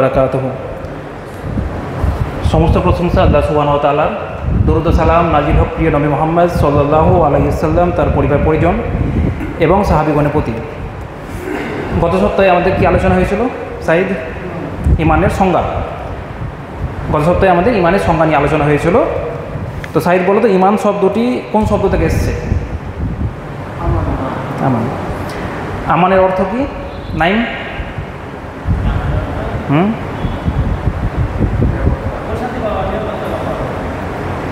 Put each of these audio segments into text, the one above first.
বারাকাতুহু। সমস্ত প্রশংসা আল্লাহ সুবহানাহু ওয়া তাআলার। দরুদ ও সালাম নাজিল হোক প্রিয় নবী মুহাম্মদ সাল্লাল্লাহু আলাইহি ওয়াসাল্লাম, তার পরিবার পরিজন এবং সাহাবীগণের প্রতি। গত সপ্তাহে আমাদের কি আলোচনা হয়েছিল? সাইদ, ইমানের সংজ্ঞা। গত সপ্তাহে আমাদের ইমানের সংজ্ঞা নিয়ে আলোচনা হয়েছিল। তো সাইদ বলো তো, ইমান শব্দটি কোন শব্দ থেকে এসেছে? আমান। আমানের অর্থ কি? নাইম?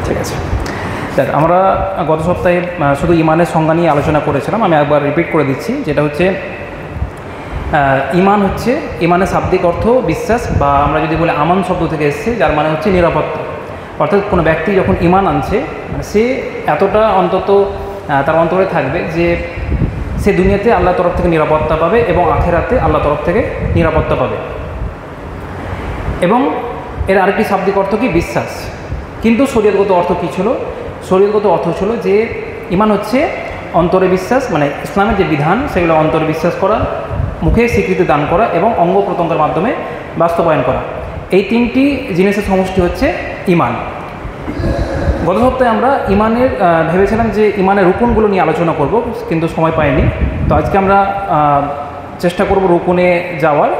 ঠিক আছে, দেখ, আমরা গত সপ্তাহে শুধু ইমানের সংজ্ঞা নিয়ে আলোচনা করেছিলাম। আমি একবার রিপিট করে দিচ্ছি, যেটা হচ্ছে ইমান হচ্ছে, ইমানের শাব্দিক অর্থ বিশ্বাস, বা আমরা যদি বলি আমান শব্দ থেকে এসেছে, যার মানে হচ্ছে নিরাপত্তা। অর্থাৎ কোনো ব্যক্তি যখন ইমান আনছে, সে এতটা অন্তত তার অন্তরে থাকবে যে সে দুনিয়াতে আল্লাহর তরফ থেকে নিরাপত্তা পাবে এবং আখেরাতে আল্লাহর তরফ থেকে নিরাপত্তা পাবে। এবং এর আরেকটি শাব্দিক অর্থ কি? বিশ্বাস। কিন্তু শরীয়তগত অর্থ কী ছিল? শরীয়তগত অর্থ ছিল যে ইমান হচ্ছে অন্তরে বিশ্বাস, মানে ইসলামের যে বিধান সেগুলো অন্তরে বিশ্বাস করা, মুখে স্বীকৃতি দান করা এবং অঙ্গ প্রত্যঙ্গের মাধ্যমে বাস্তবায়ন করা। এই তিনটি জিনিসের সমষ্টি হচ্ছে ইমান। গত সপ্তাহে আমরা ইমানের ভেবেছিলাম যে ইমানের রুকনগুলো নিয়ে আলোচনা করব, কিন্তু সময় পাইনি। তো আজকে আমরা চেষ্টা করব রুকনে যাওয়ার।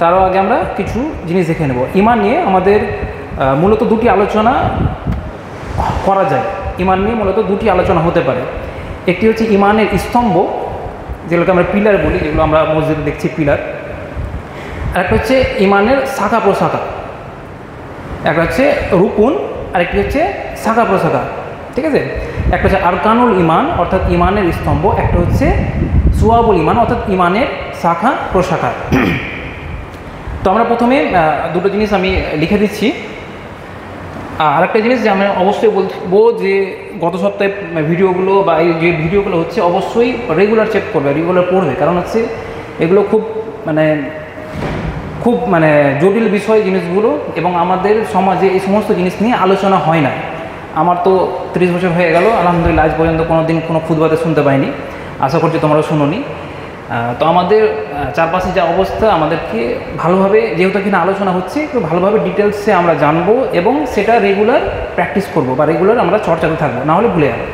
তারও আগে আমরা কিছু জিনিস দেখে নেব। ইমান নিয়ে আমাদের মূলত দুটি আলোচনা করা যায়। ইমান নিয়ে মূলত দুটি আলোচনা হতে পারে। একটি হচ্ছে ইমানের স্তম্ভ, যেগুলোকে আমরা পিলার বলি, যেগুলো আমরা মসজিদে দেখছি পিলার। আর একটা হচ্ছে ইমানের শাখা প্রশাখা। একটা হচ্ছে রুকুন, আরেকটি হচ্ছে শাখা প্রশাখা। ঠিক আছে, একটা হচ্ছে আরকানুল ইমান অর্থাৎ ইমানের স্তম্ভ, একটা হচ্ছে সুয়াবুল ইমান অর্থাৎ ইমানের শাখা প্রশাখা। তো আমরা প্রথমে দুটো জিনিস আমি লিখে দিচ্ছি। আরেকটা জিনিস যে আমি অবশ্যই বলবো যে গত সপ্তাহে ভিডিওগুলো বা এই যে ভিডিওগুলো হচ্ছে অবশ্যই রেগুলার চেক করবে, রেগুলার পড়বে। কারণ হচ্ছে এগুলো খুব জটিল বিষয় জিনিসগুলো, এবং আমাদের সমাজে এই সমস্ত জিনিস নিয়ে আলোচনা হয় না। আমার তো 30 বছর হয়ে গেল, আলহামদুলিল্লাহ আজ পর্যন্ত কোনো দিন কোনো খুতবাতে শুনতে পাইনি। আশা করছি তোমরাও শুনোনি। তো আমাদের চারপাশে যা অবস্থা, আমাদেরকে ভালোভাবে, যেহেতু এখানে আলোচনা হচ্ছে, একটু ভালোভাবে ডিটেলসে আমরা জানবো এবং সেটা রেগুলার প্র্যাকটিস করব বা রেগুলার আমরা চর্চাতে থাকবো, না হলে ভুলে যাবো।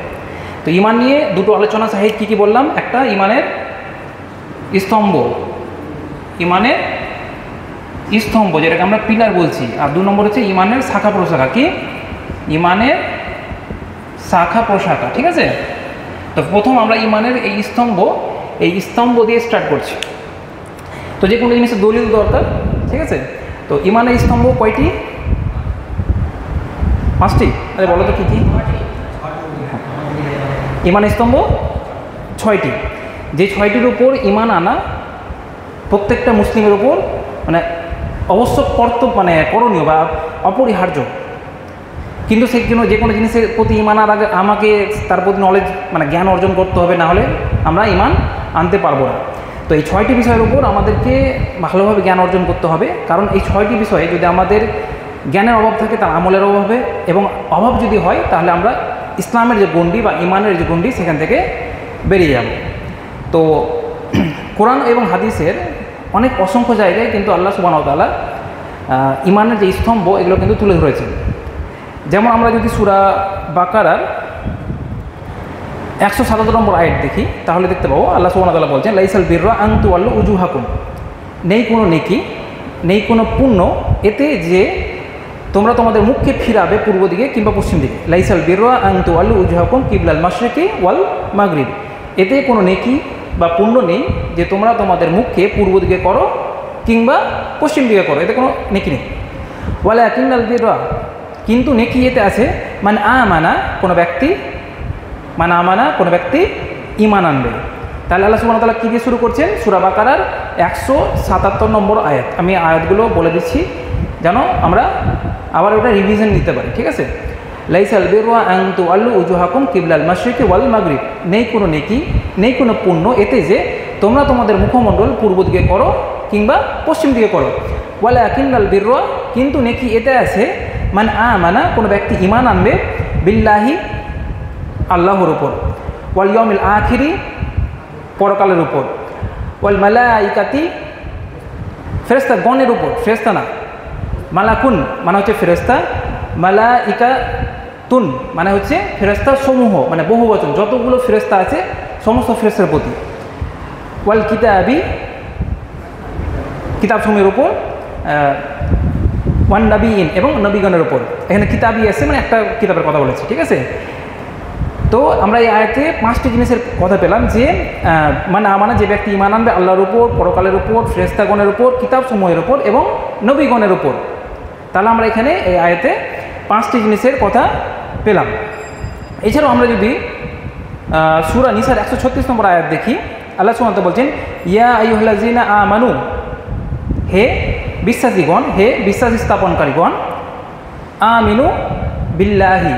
তো ইমান নিয়ে দুটো আলোচনা সাহিদ কী কী বললাম? একটা ইমানের স্তম্ভ, ইমানের স্তম্ভ যেটাকে আমরা পিলার বলছি। আর 2 নম্বর হচ্ছে ইমানের শাখা প্রশাখা। কি? ইমানের শাখা প্রশাখা। ঠিক আছে, তো প্রথম আমরা ইমানের এই স্তম্ভ দিয়ে স্টার্ট করছি। তো যে কোনো জিনিসের দলিল দরকার। ঠিক আছে, তো ইমানের স্তম্ভ কয়টি? 5টি। আরে বলো তো কী কী? ইমানের স্তম্ভ 6টি। যে 6টির উপর ইমান আনা প্রত্যেকটা মুসলিমের উপর অবশ্য করণীয় বা অপরিহার্য। কিন্তু সেই জন্য যে কোনো জিনিসের প্রতি ইমান আনার আগে আমাকে তার প্রতি নলেজ জ্ঞান অর্জন করতে হবে, না হলে আমরা ইমান আনতে পারবো না। তো এই 6টি বিষয়ের উপর আমাদেরকে ভালোভাবে জ্ঞান অর্জন করতে হবে। কারণ এই 6টি বিষয়ে যদি আমাদের জ্ঞানের অভাব থাকে, তার আমলের অভাব হবে, এবং অভাব যদি হয় তাহলে আমরা ইসলামের যে গণ্ডি বা ইমানের যে গণ্ডি সেখান থেকে বেরিয়ে যাব। তো কোরআন এবং হাদিসের অনেক অসংখ্য জায়গায় কিন্তু আল্লাহ সুবহানাহু ওয়া তাআলা ইমানের যে স্তম্ভ এগুলো কিন্তু তুলে ধরেছেন। যেমন আমরা যদি সূরা বাকারার 177 নম্বর আয়াত দেখি, তাহলে দেখতে পাবো আল্লাহ সুবহানাহু ওয়া তাআলা বলছেন, লাইসাল বিররা আন তুওয়াল্লু উজুহাকুম, নেই কোনো নেকি, নেই কোনো পুণ্য এতে যে তোমরা তোমাদের মুখকে ফিরাবে পূর্ব দিকে কিংবা পশ্চিম দিকে। লাইসাল বিররা আন তুওয়াল্লু উজুহাকুম কিবলাল মাশরিকি ওয়াল মাগরিব, এতে কোনো নেকি বা পুণ্য নেই যে তোমরা তোমাদের মুখকে পূর্ব দিকে করো কিংবা পশ্চিম দিকে করো, এতে কোনো নেকি নেই। ওয়ালাকিন্নাল বিররা, কিন্তু নেকি এতে আছে আমানা, কোনো ব্যক্তি ইমান আনবে। তাহলে আল্লাহ সুবহানাহু ওয়া তাআলা কী দিয়ে শুরু করছেন? সূরা বাকারার 177 নম্বর আয়াত। আমি আয়াতগুলো বলে দিচ্ছি যেন আমরা আবার ওটা রিভিশন নিতে পারি। ঠিক আছে, লাইসাল বিররা আন তুওয়াল্লু উজুহাকুম কিবলাল মাশরিকি ওয়াল মাগরিব, নেই কোনো নেকি, নেই কোনো পুণ্য এতে যে তোমরা তোমাদের মুখমণ্ডল পূর্ব দিকে করো কিংবা পশ্চিম দিকে করো। ওয়ালাকিন্নাল বিররা, কিন্তু নেকি এতে আছে আমানা, কোনো ব্যক্তি ইমান আনবে, বিল্লাহি আল্লাহর উপর, ওয়াল ইয়াউমিল আখিরি পরকালের উপর, ওয়াল মালাইকাতি ফেরেস্তা গণের উপর, ফেরেস্তা না। মালাকুন মানে হচ্ছে ফেরেস্তা, মালাইকা তুন মানে হচ্ছে ফেরেস্তা সমূহ, মানে বহু বচন, যতগুলো ফেরেস্তা আছে সমস্ত ফেরেস্তার প্রতি। ওয়াল কিতাবি কিতাব সমূহের উপর, ওয়ান নবীন এবং নবীগণের উপর। এখানে কিতাবই আছে মানে একটা কিতাবের কথা বলেছে, ঠিক আছে। তো আমরা এই আয়াতে 5টি জিনিসের কথা পেলাম যে মানে যে ব্যক্তি ঈমান আনবে আল্লাহর উপর, পরকালের উপর, ফেরেশতাগণের উপর, কিতাব সমূহের উপর এবং নবীগণের উপর। তাহলে আমরা এখানে এই আয়াতে 5টি জিনিসের কথা পেলাম। এছাড়াও আমরা যদি সূরা নিসার 136 নম্বর আয়াত দেখি, আল্লাহ সুবহানাহু ওয়া তাআলা বলছেন, ইয়া আইয়ুহাল্লাযীনা আমানু, হে বিশ্বাসীগণ, হে বিশ্বাস স্থাপনকারীগণ, আমিনু বিল্লাহি,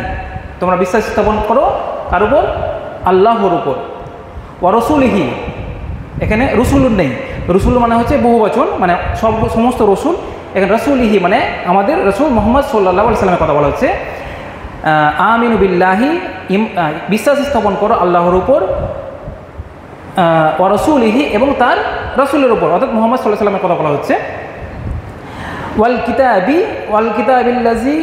তোমরা বিশ্বাস স্থাপন করো কার উপর? আল্লাহর উপর। ওয়া রাসূলিহি, এখানে রসুলুন নেই, রসুল মানে হচ্ছে বহু বচন, মানে সমস্ত রসুল। এখানে রাসূলিহি মানে আমাদের রসুল মুহাম্মদ সাল্লাল্লাহু আলাইহি ওয়াসাল্লামের কথা বলা হচ্ছে। আমিনু বিল্লাহি, বিশ্বাস স্থাপন করো আল্লাহর উপর, ওয়া রাসূলিহি এবং তার রাসূলের উপর, অর্থাৎ মুহাম্মদ সাল্লাল্লাহু আলাইহি ওয়াসাল্লামের কথা বলা হচ্ছে। ওয়াল কিতাবিল্লাযী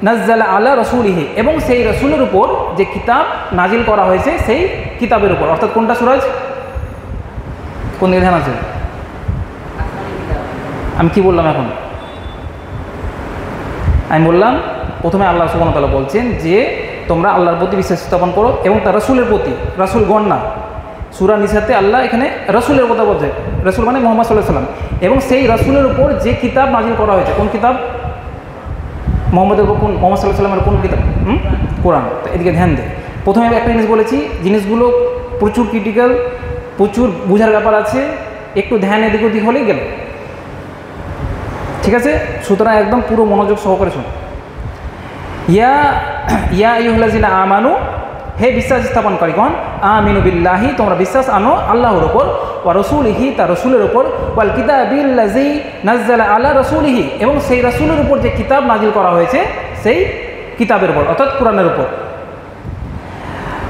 নাজ্জালা আলা রাসূলিহি, এবং সেই রাসূলের উপর যে কিতাব নাজিল করা হয়েছে সেই কিতাবের উপর, অর্থাৎ কোনটা সূরা? কোন দিকে ধ্যান আছে? আমি কি বললাম এখন? আমি বললাম প্রথমে আল্লাহ সুবহানাহু ওয়া তাআলা বলছেন যে তোমরা আল্লাহর প্রতি বিশ্বাস স্থাপন করো এবং তার রাসূলের প্রতি, রাসূলগণ না, সূরা নিসাতে আল্লাহ এখানে রাসূলের কথা বলছে, রাসূল মানে মুহাম্মদ সাল্লাল্লাহু আলাইহি ওয়াসাল্লাম, এবং সেই রাসূলের উপর যে কিতাব নাজিল করা হয়েছে। কোন কিতাব? মুহাম্মদের উপর কোন? মুহাম্মদ সাল্লাল্লাহু আলাইহি ওয়াসাল্লামের কোন কিতাব? কোরআন। তো এদিকে ধ্যান দেয়। প্রথমে আমি একটা জিনিস বলেছি, জিনিসগুলো প্রচুর ক্রিটিক্যাল, প্রচুর বোঝার ব্যাপার আছে, একটু ধ্যান এদিক ওদিক হলেই গেল, ঠিক আছে? সুতরাং একদম পুরো মনোযোগ সহকারে শুনুন। ইয়া আইয়ুহাল্লাযীনা আমানু, হে বিশ্বাস স্থাপনকারীগণ, আমিনু বিল্লাহি, তোমরা বিশ্বাস আনো আল্লাহর উপর, ওয়া রাসূলিহি, তার রাসূলের উপর, ওয়াল কিতাবিল্লাযী নাজ্জালা আলা রাসূলিহি, এবং সেই রাসূলের উপর যে কিতাব নাজিল করা হয়েছে সেই কিতাবের উপর, অর্থাৎ কোরআনের উপর।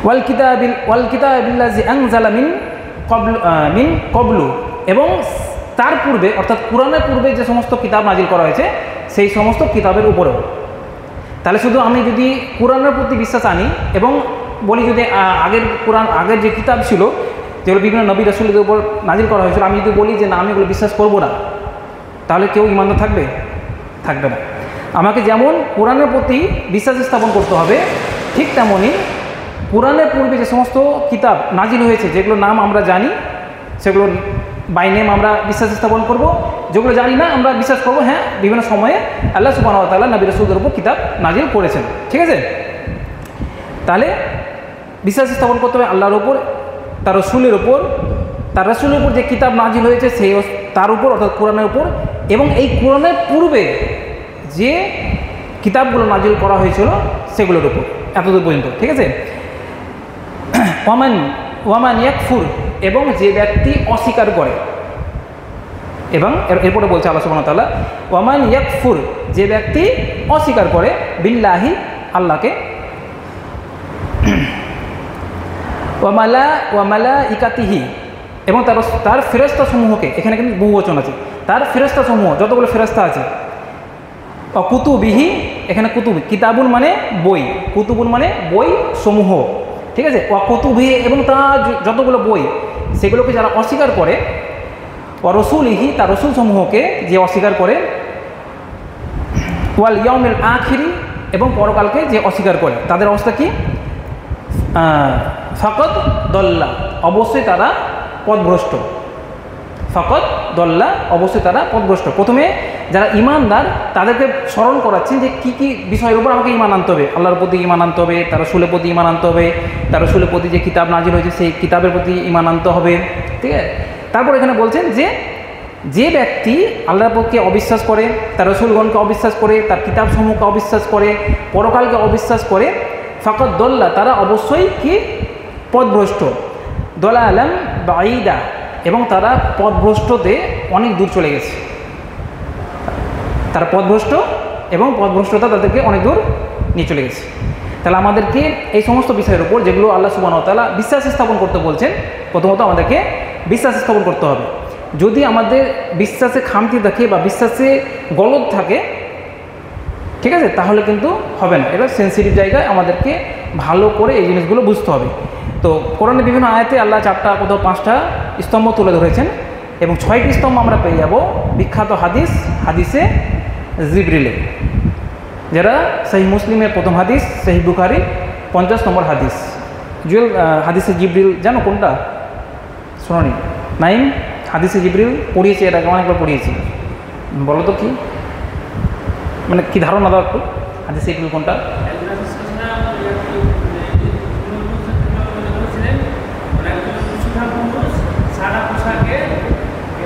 ওয়াল কিতাবিল্লাযী আনজালা মিন ক্বাবলু, এবং তার পূর্বে অর্থাৎ কোরআনের পূর্বে যে সমস্ত কিতাব নাজিল করা হয়েছে সেই সমস্ত কিতাবের উপরেও। তাহলে শুধু আমি যদি কোরআনের প্রতি বিশ্বাস আনি এবং বলি যদি আগের যে কিতাব ছিল যেগুলো বিভিন্ন নবী রাসূলদের উপর নাজিল করা হয়েছিল, আমি যদি বলি যে না আমি এগুলো বিশ্বাস করব না, তাহলে কেউ ঈমানদার থাকবে? থাকবে না। আমাকে যেমন কোরআনের প্রতি বিশ্বাস স্থাপন করতে হবে, ঠিক তেমনই কোরআনের পূর্বে যে সমস্ত কিতাব নাজিল হয়েছে যেগুলোর নাম আমরা জানি সেগুলো বাই নেম আমরা বিশ্বাস স্থাপন করব, যেগুলো জানি না আমরা বিশ্বাস করব হ্যাঁ বিভিন্ন সময়ে আল্লাহ সুবহানাহু ওয়া তাআলা নবী রাসূলদের উপর কিতাব নাজিল করেছেন, ঠিক আছে? তাহলে বিশ্বাস স্থাপন করতে হবে আল্লাহর উপর, তার রাসূলের উপর, তার রাসূলের উপর যে কিতাব নাজিল হয়েছে সেই তার উপর অর্থাৎ কোরআনের উপর, এবং এই কোরআনের পূর্বে যে কিতাবগুলো নাজিল করা হয়েছিল সেগুলোর উপর, এতদূর পর্যন্ত, ঠিক আছে? ওয়ামান ইয়াকফুর, এবং যে ব্যক্তি অস্বীকার করে, এবং এরপরে বলছে আল্লাহ সুবহানাহু ওয়া তাআলা, ওয়ামান ইয়াকফুর, যে ব্যক্তি অস্বীকার করে, বিল্লাহি, আল্লাহকে, ওয়া মালাইকাতিহি, এবং তার ফেরেশতা সমূহকে, এখানে কিন্তু বহুবচন আছে, তার ফেরেশতা সমূহ যতগুলো ফেরেশতা আছে, কুতুবিহি, এখানে কুতুব, কিতাবুন মানে বই, কুতুবুন মানে বই সমূহ, ঠিক আছে? কুতুবিহি, এবং তার যতগুলো বই সেগুলোকে যারা অস্বীকার করে, রাসূলিহি, তার রাসূল সমূহকে যে অস্বীকার করে, ওয়াল ইয়াউমিল আখিরি, এবং পরকালকে যে অস্বীকার করে, তাদের অবস্থা কি? ফাকাদ দল্লা, অবশ্যই তারা পথভ্রষ্ট। ফাকাদ দল্লা, অবশ্যই তারা পথভ্রষ্ট। প্রথমে যারা ঈমানদার তাদেরকে স্মরণ করাচ্ছেন যে কী কী বিষয়ের উপর আমাকে ঈমান আনতে হবে। আল্লাহর প্রতি ঈমান আনতে হবে, তার রাসূলের প্রতি ঈমান আনতে হবে, তার রাসূলের প্রতি যে কিতাব নাজিল হয়েছে সেই কিতাবের প্রতি ঈমান আনতে হবে, ঠিক আছে? তারপর এখানে বলছেন যে ব্যক্তি আল্লাহর প্রতি অবিশ্বাস করে, তার রাসূলগণকে অবিশ্বাস করে, তার কিতাবসমূহকে অবিশ্বাস করে, পরকালকে অবিশ্বাস করে, ফাকাদ দল্লা, তারা অবশ্যই কি? পথভ্রষ্ট। দলালাম বাঈদা, এবং তারা পথভ্রষ্টতে অনেক দূর চলে গেছে, তারা পথভ্রষ্ট এবং পথভ্রষ্টতা তাদেরকে অনেক দূর নিয়ে চলে গেছে। তাহলে আমাদেরকে এই সমস্ত বিষয়ের উপর যেগুলো আল্লাহ সুবহানাহু ওয়া তাআলা বিশ্বাস স্থাপন করতে বলছেন, প্রথমত আমাদেরকে বিশ্বাস স্থাপন করতে হবে। যদি আমাদের বিশ্বাসে খামতি থাকে বা বিশ্বাসে গলদ থাকে, ঠিক আছে, তাহলে কিন্তু হবে না। এটা সেন্সিটিভ জায়গায় আমাদেরকে ভালো করে এই জিনিসগুলো বুঝতে হবে। তো কোরআনের বিভিন্ন আয়াতে আল্লাহ 4টা কোথাও 5টা স্তম্ভ তুলে ধরেছেন এবং 6টি স্তম্ভ আমরা পেয়ে যাব বিখ্যাত হাদিসে জিবরিলে, যারা সহিহ মুসলিমের প্রথম হাদিস, সহিহ বুখারী 50 নম্বর হাদিস। জুয়েল, হাদিসে জিবরিল জানো কোনটা? শোনোনি? নাইম, হাদিসে জিবরিল পড়িয়েছি, এটা অনেকবার পড়িয়েছি, বলো তো কি, মানে কি ধারণা দাও একটু, হাদিসে জিবরিল কোনটা?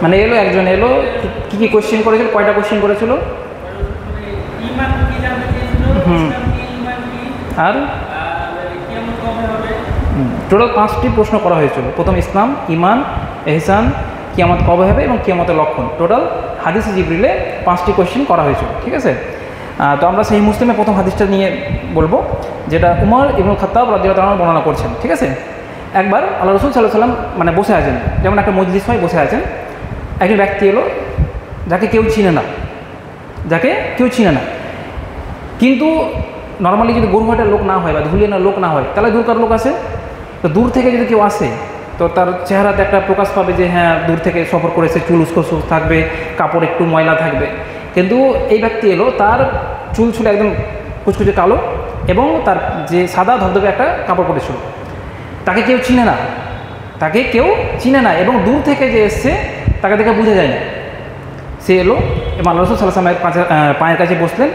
মানে একজন এলো, কি কি কোয়েশ্চেন করেছিল, কয়টা কোয়েশ্চেন করেছিল? আর টোটাল 5টি প্রশ্ন করা হয়েছিল। প্রথম ইসলাম, ইমান, এহসান, কিয়ামত কবে হবে এবং কিয়ামতের লক্ষণ। টোটাল হাদিসে জিবরিলে 5টি কোয়েশ্চেন করা হয়েছিল, ঠিক আছে। তো আমরা সেই মুসলিমের প্রথম হাদিসটা নিয়ে বলবো, যেটা উমর ইবনুল খাত্তাব রাদিয়াল্লাহু তাআলা বর্ণনা করছেন, ঠিক আছে। একবার আল্লাহ রাসূল সাল্লাল্লাহু আলাইহি ওয়াসাল্লাম মানে বসে আছেন, যেমন একটা মজলিস হয়, বসে আছেন, একজন ব্যক্তি এলো যাকে কেউ চিনে না, কিন্তু নর্মালি যদি গরুহাটের লোক না হয় বা ধুলিয়ানার লোক না হয়, তাহলে দূরকার লোক আসে। তো দূর থেকে যদি কেউ আসে তো তার চেহারাতে একটা প্রকাশ পাবে যে হ্যাঁ দূর থেকে সফর করেছে, চুল উস্কো থাকবে, কাপড় একটু ময়লা থাকবে। কিন্তু এই ব্যক্তি এলো, তার চুল ছিল একদম কুচকুচে কালো এবং তার যে সাদা ধবধবে একটা কাপড় পরেছিল। তাকে কেউ চিনে না এবং দূর থেকে যে এসছে তাকে দেখে বোঝা যায় না। সে এলো এবং আল্লাহ রাসূল সাল্লাল্লাহু আলাইহি ওয়াসাল্লামের পায়ের কাছে বসলেন,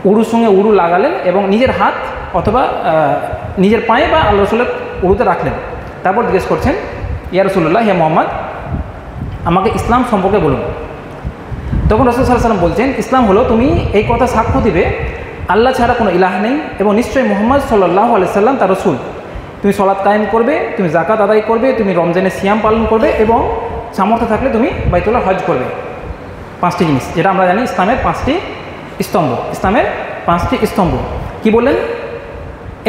উরুর সঙ্গে উরু লাগালেন এবং নিজের হাত অথবা নিজের পায়ে বা আল্লাহ রাসূলের উরুতে রাখলেন। তারপর জিজ্ঞেস করছেন, ইয়া রাসূলুল্লাহ, হে মুহাম্মদ, আমাকে ইসলাম সম্পর্কে বলুন। তখন রাসূল সাল্লাল্লাহু আলাইহি ওয়াসাল্লাম বলছেন, ইসলাম হলো তুমি এই কথা সাক্ষ্য দিবে আল্লাহ ছাড়া কোনো ইলাহ নেই এবং নিশ্চয়ই মুহাম্মদ সাল্লাল্লাহু আলাইহি ওয়াসাল্লাম তার রাসূল। তুমি সালাত কায়েম করবে, তুমি যাকাত আদায় করবে, তুমি রমজানের সিয়াম পালন করবে এবং সামর্থ্য থাকলে তুমি বাইতুল্লাহ হজ করবে। 5টি জিনিস, যেটা আমরা জানি ইসলামের 5টি স্তম্ভ। কি বললেন?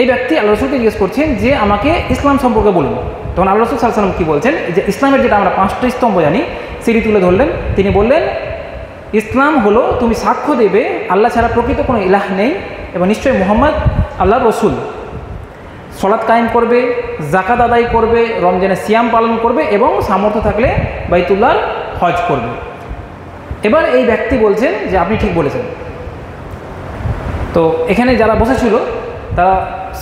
এই ব্যক্তি আল্লাহ রাসূলকে জিজ্ঞেস করছেন যে আমাকে ইসলাম সম্পর্কে বলুন। তখন আল্লাহ রাসূল সাল্লাল্লাহু আলাইহি ওয়াসাল্লাম কি বলছেন, যে ইসলামের যেটা আমরা 5টি স্তম্ভ জানি সেটি তুলে ধরলেন। তিনি বললেন, ইসলাম হলো তুমি সাক্ষ্য দেবে আল্লাহ ছাড়া প্রকৃত কোনো ইলাহ নেই এবং নিশ্চয়ই মুহাম্মদ আল্লাহর রাসূল। সালাত কায়েম করবে, যাকাত আদায় করবে, রমজানের সিয়াম পালন করবে এবং সামর্থ্য থাকলে বাইতুল্লাহর হজ করবে। এবার এই ব্যক্তি বলছেন যে আপনি ঠিক বলেছেন। তো এখানে যারা বসেছিল তারা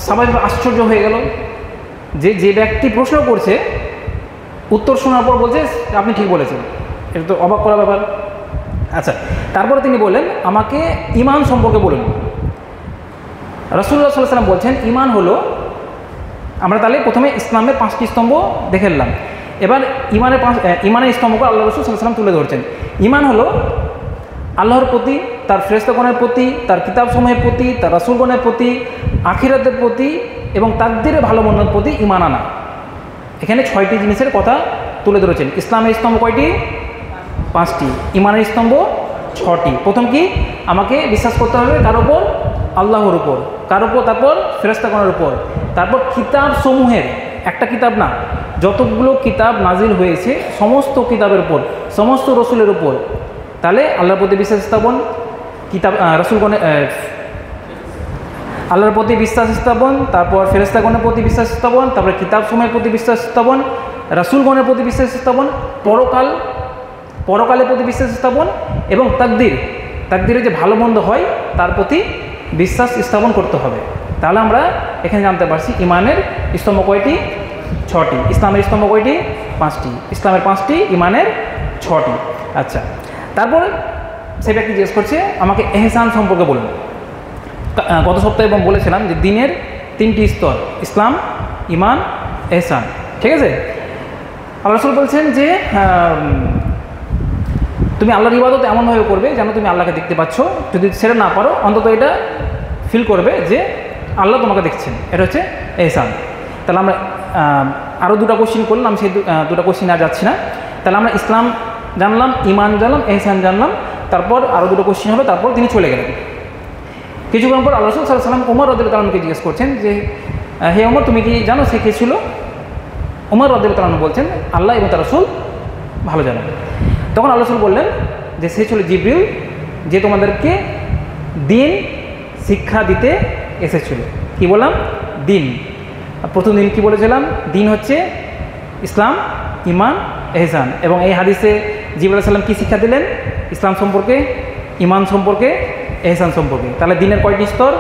স্বাভাবিক আশ্চর্য হয়ে গেল যে ব্যক্তি প্রশ্ন করছে উত্তর শোনার পর বলছে আপনি ঠিক বলেছেন। এটা তো অবাক করা ব্যাপার। আচ্ছা, তারপরে তিনি বললেন আমাকে ঈমান সম্পর্কে বলুন। রাসূলুল্লাহ সাল্লাল্লাহু আলাইহি ওয়াসাল্লাম বলছেন ঈমান হলো, আমরা তাহলে প্রথমে ইসলামের 5টি স্তম্ভ দেখে নিলাম। এবার ঈমানের স্তম্ভকে আল্লাহ রাসূল সাল্লাল্লাহু আলাইহি ওয়াসাল্লাম তুলে ধরছেন। ঈমান হলো আল্লাহর প্রতি, তার ফেরেশতাগণের প্রতি, তার কিতাবসমূহের প্রতি, তার রাসূলগণের প্রতি, আখিরাতের প্রতি এবং তাকদীরের ভালো মন্দের প্রতি ঈমান আনা। এখানে 6টি জিনিসের কথা তুলে ধরেছেন। ইসলামের স্তম্ভ কয়টি? 5টি। ঈমানের স্তম্ভ 6টি। প্রথম কি? আমাকে বিশ্বাস করতে হবে কার উপর? আল্লাহর উপর। কার উপর? তারপর ফেরেশতাগণের উপর। তারপর কিতাব সমূহের, একটা কিতাব না, যতগুলো কিতাব নাজিল হয়েছে সমস্ত কিতাবের উপর, সমস্ত রসুলের উপর। তাহলে আল্লাহর প্রতি বিশ্বাস স্থাপন, কিতাব রসুলগণের আল্লাহর প্রতি বিশ্বাস স্থাপন, তারপর ফেরেশতাগণের প্রতি বিশ্বাস স্থাপন, তারপরে কিতাব সমূহের প্রতি বিশ্বাস স্থাপন, রাসূলগণের প্রতি বিশ্বাস স্থাপন, পরকালের প্রতি বিশ্বাস স্থাপন এবং তাকদীরে যে ভালো মন্দ হয় তার প্রতি বিশ্বাস স্থাপন করতে হবে। তাহলে আমরা এখানে জানতে পারছি ঈমানের স্তম্ভ কয়টি? 6টি। ইসলামের স্তম্ভ কয়টি? 5টি। ইসলামের 5টি, ঈমানের 6টি। আচ্ছা, তারপর সেই ব্যক্তি জিজ্ঞেস করছে আমাকে এহসান সম্পর্কে বলুন। গত সপ্তাহে এবং বলেছিলাম যে দিনের 3টি স্তর, ইসলাম, ঈমান, এহসান, ঠিক আছে। আল্লাহ রাসূল বলছেন যে তুমি আল্লাহর ইবাদত এমনভাবে করবে যেন তুমি আল্লাহকে দেখতে পাচ্ছ। যদি সেটা না পারো অন্তত এটা ফিল করবে যে আল্লাহ তোমাকে দেখছেন। এটা হচ্ছে এহসান। তাহলে আমরা আরও 2টা কোশ্চিন করলাম, সেই 2টা কোশ্চিন আর যাচ্ছি না। তাহলে আমরা ইসলাম জানলাম, ঈমান জানলাম, এহসান জানলাম, তারপর আরও 2টো কোশ্চিন হলো, তারপর তিনি চলে গেলেন। কিছুক্ষণ পর আল্লাহ রাসূল সাল্লাল্লাহু আলাইহি ওয়াসাল্লাম ওমর রাদিয়াল্লাহু তাআলাকে জিজ্ঞেস করছেন যে হে ওমর, তুমি কি জানো সে কে ছিল? ওমর রাদিয়াল্লাহু তাআলা বলছেন আল্লাহ এবং তার রাসূল ভালো জানেন। তখন আল্লাহ রাসূল বললেন যে সে ছিল জিবরিল, যে তোমাদেরকে দিন শিক্ষা দিতে এসেছিল। কি বললাম? দিন। প্রথম দিন কি বলেছিলাম? দিন হচ্ছে ইসলাম, ইমান, এহসান। এবং এই হাদিসে জিবরিল আলাইহিস সালাম কি শিক্ষা দিলেন? ইসলাম সম্পর্কে, ইমান সম্পর্কে, এহসান সম্পর্কে। তাহলে দিনের কয়টি স্তর?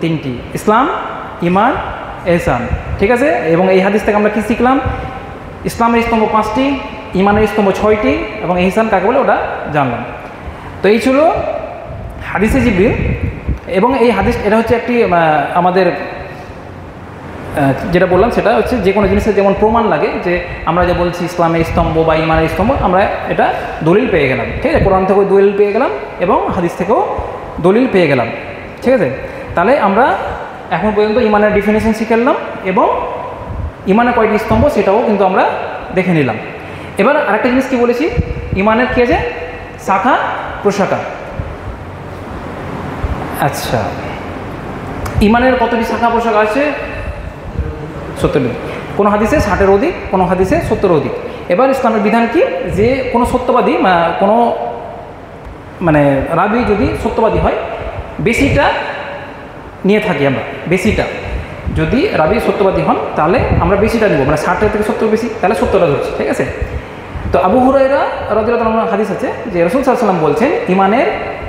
3টি, ইসলাম, ইমান, এহসান। ঠিক আছে। এবং এই হাদিস থেকে আমরা কি শিখলাম? ইসলামের স্তম্ভ 5টি, ইমানের স্তম্ভ 6টি, এবং এহসান কাকে বলে ওটা জানলাম। তো এই ছিল হাদিসে জিবরিল। এবং এই হাদিস এটা হচ্ছে একটি আমাদের যেটা বললাম সেটা হচ্ছে যে কোনো জিনিসের যেমন প্রমাণ লাগে, যে আমরা যে বলছি ইসলামের স্তম্ভ বা ইমানের স্তম্ভ, আমরা এটা দলিল পেয়ে গেলাম। ঠিক আছে, কোরআন থেকেও দলিল পেয়ে গেলাম এবং হাদিস থেকেও দলিল পেয়ে গেলাম। ঠিক আছে, তাহলে আমরা এখন পর্যন্ত ইমানের ডিফিনেশন শিখলাম এবং ইমানের কয়টি স্তম্ভ সেটাও কিন্তু আমরা দেখে নিলাম। এবার আরেকটা জিনিস কি বলেছি, ইমানের কি আছে? শাখা প্রশাখা। আচ্ছা, ইমানের কতটি শাখা প্রশাখা আছে? 70টি। কোনো হাদিসে 60-এর অধিক, কোনো হাদিসে 70-এর অধিক। এবার ইসলামের বিধান কি, যে কোনো সত্যবাদী কোনো রাবি যদি সত্যবাদী হয়, বেশিটা নিয়ে থাকি আমরা। বেশিটা যদি রাবি সত্যবাদী হন তাহলে আমরা বেশিটা নিব, 60 থেকে 70 বেশি, তাহলে 70টা ধরছি। ঠিক আছে। তো আবু হুরায়রা রাদিয়াল্লাহু আনহু হাদিস আছে যে রাসূল সাল্লাল্লাহু আলাইহি ওয়াসাল্লাম বলছেন ইমানের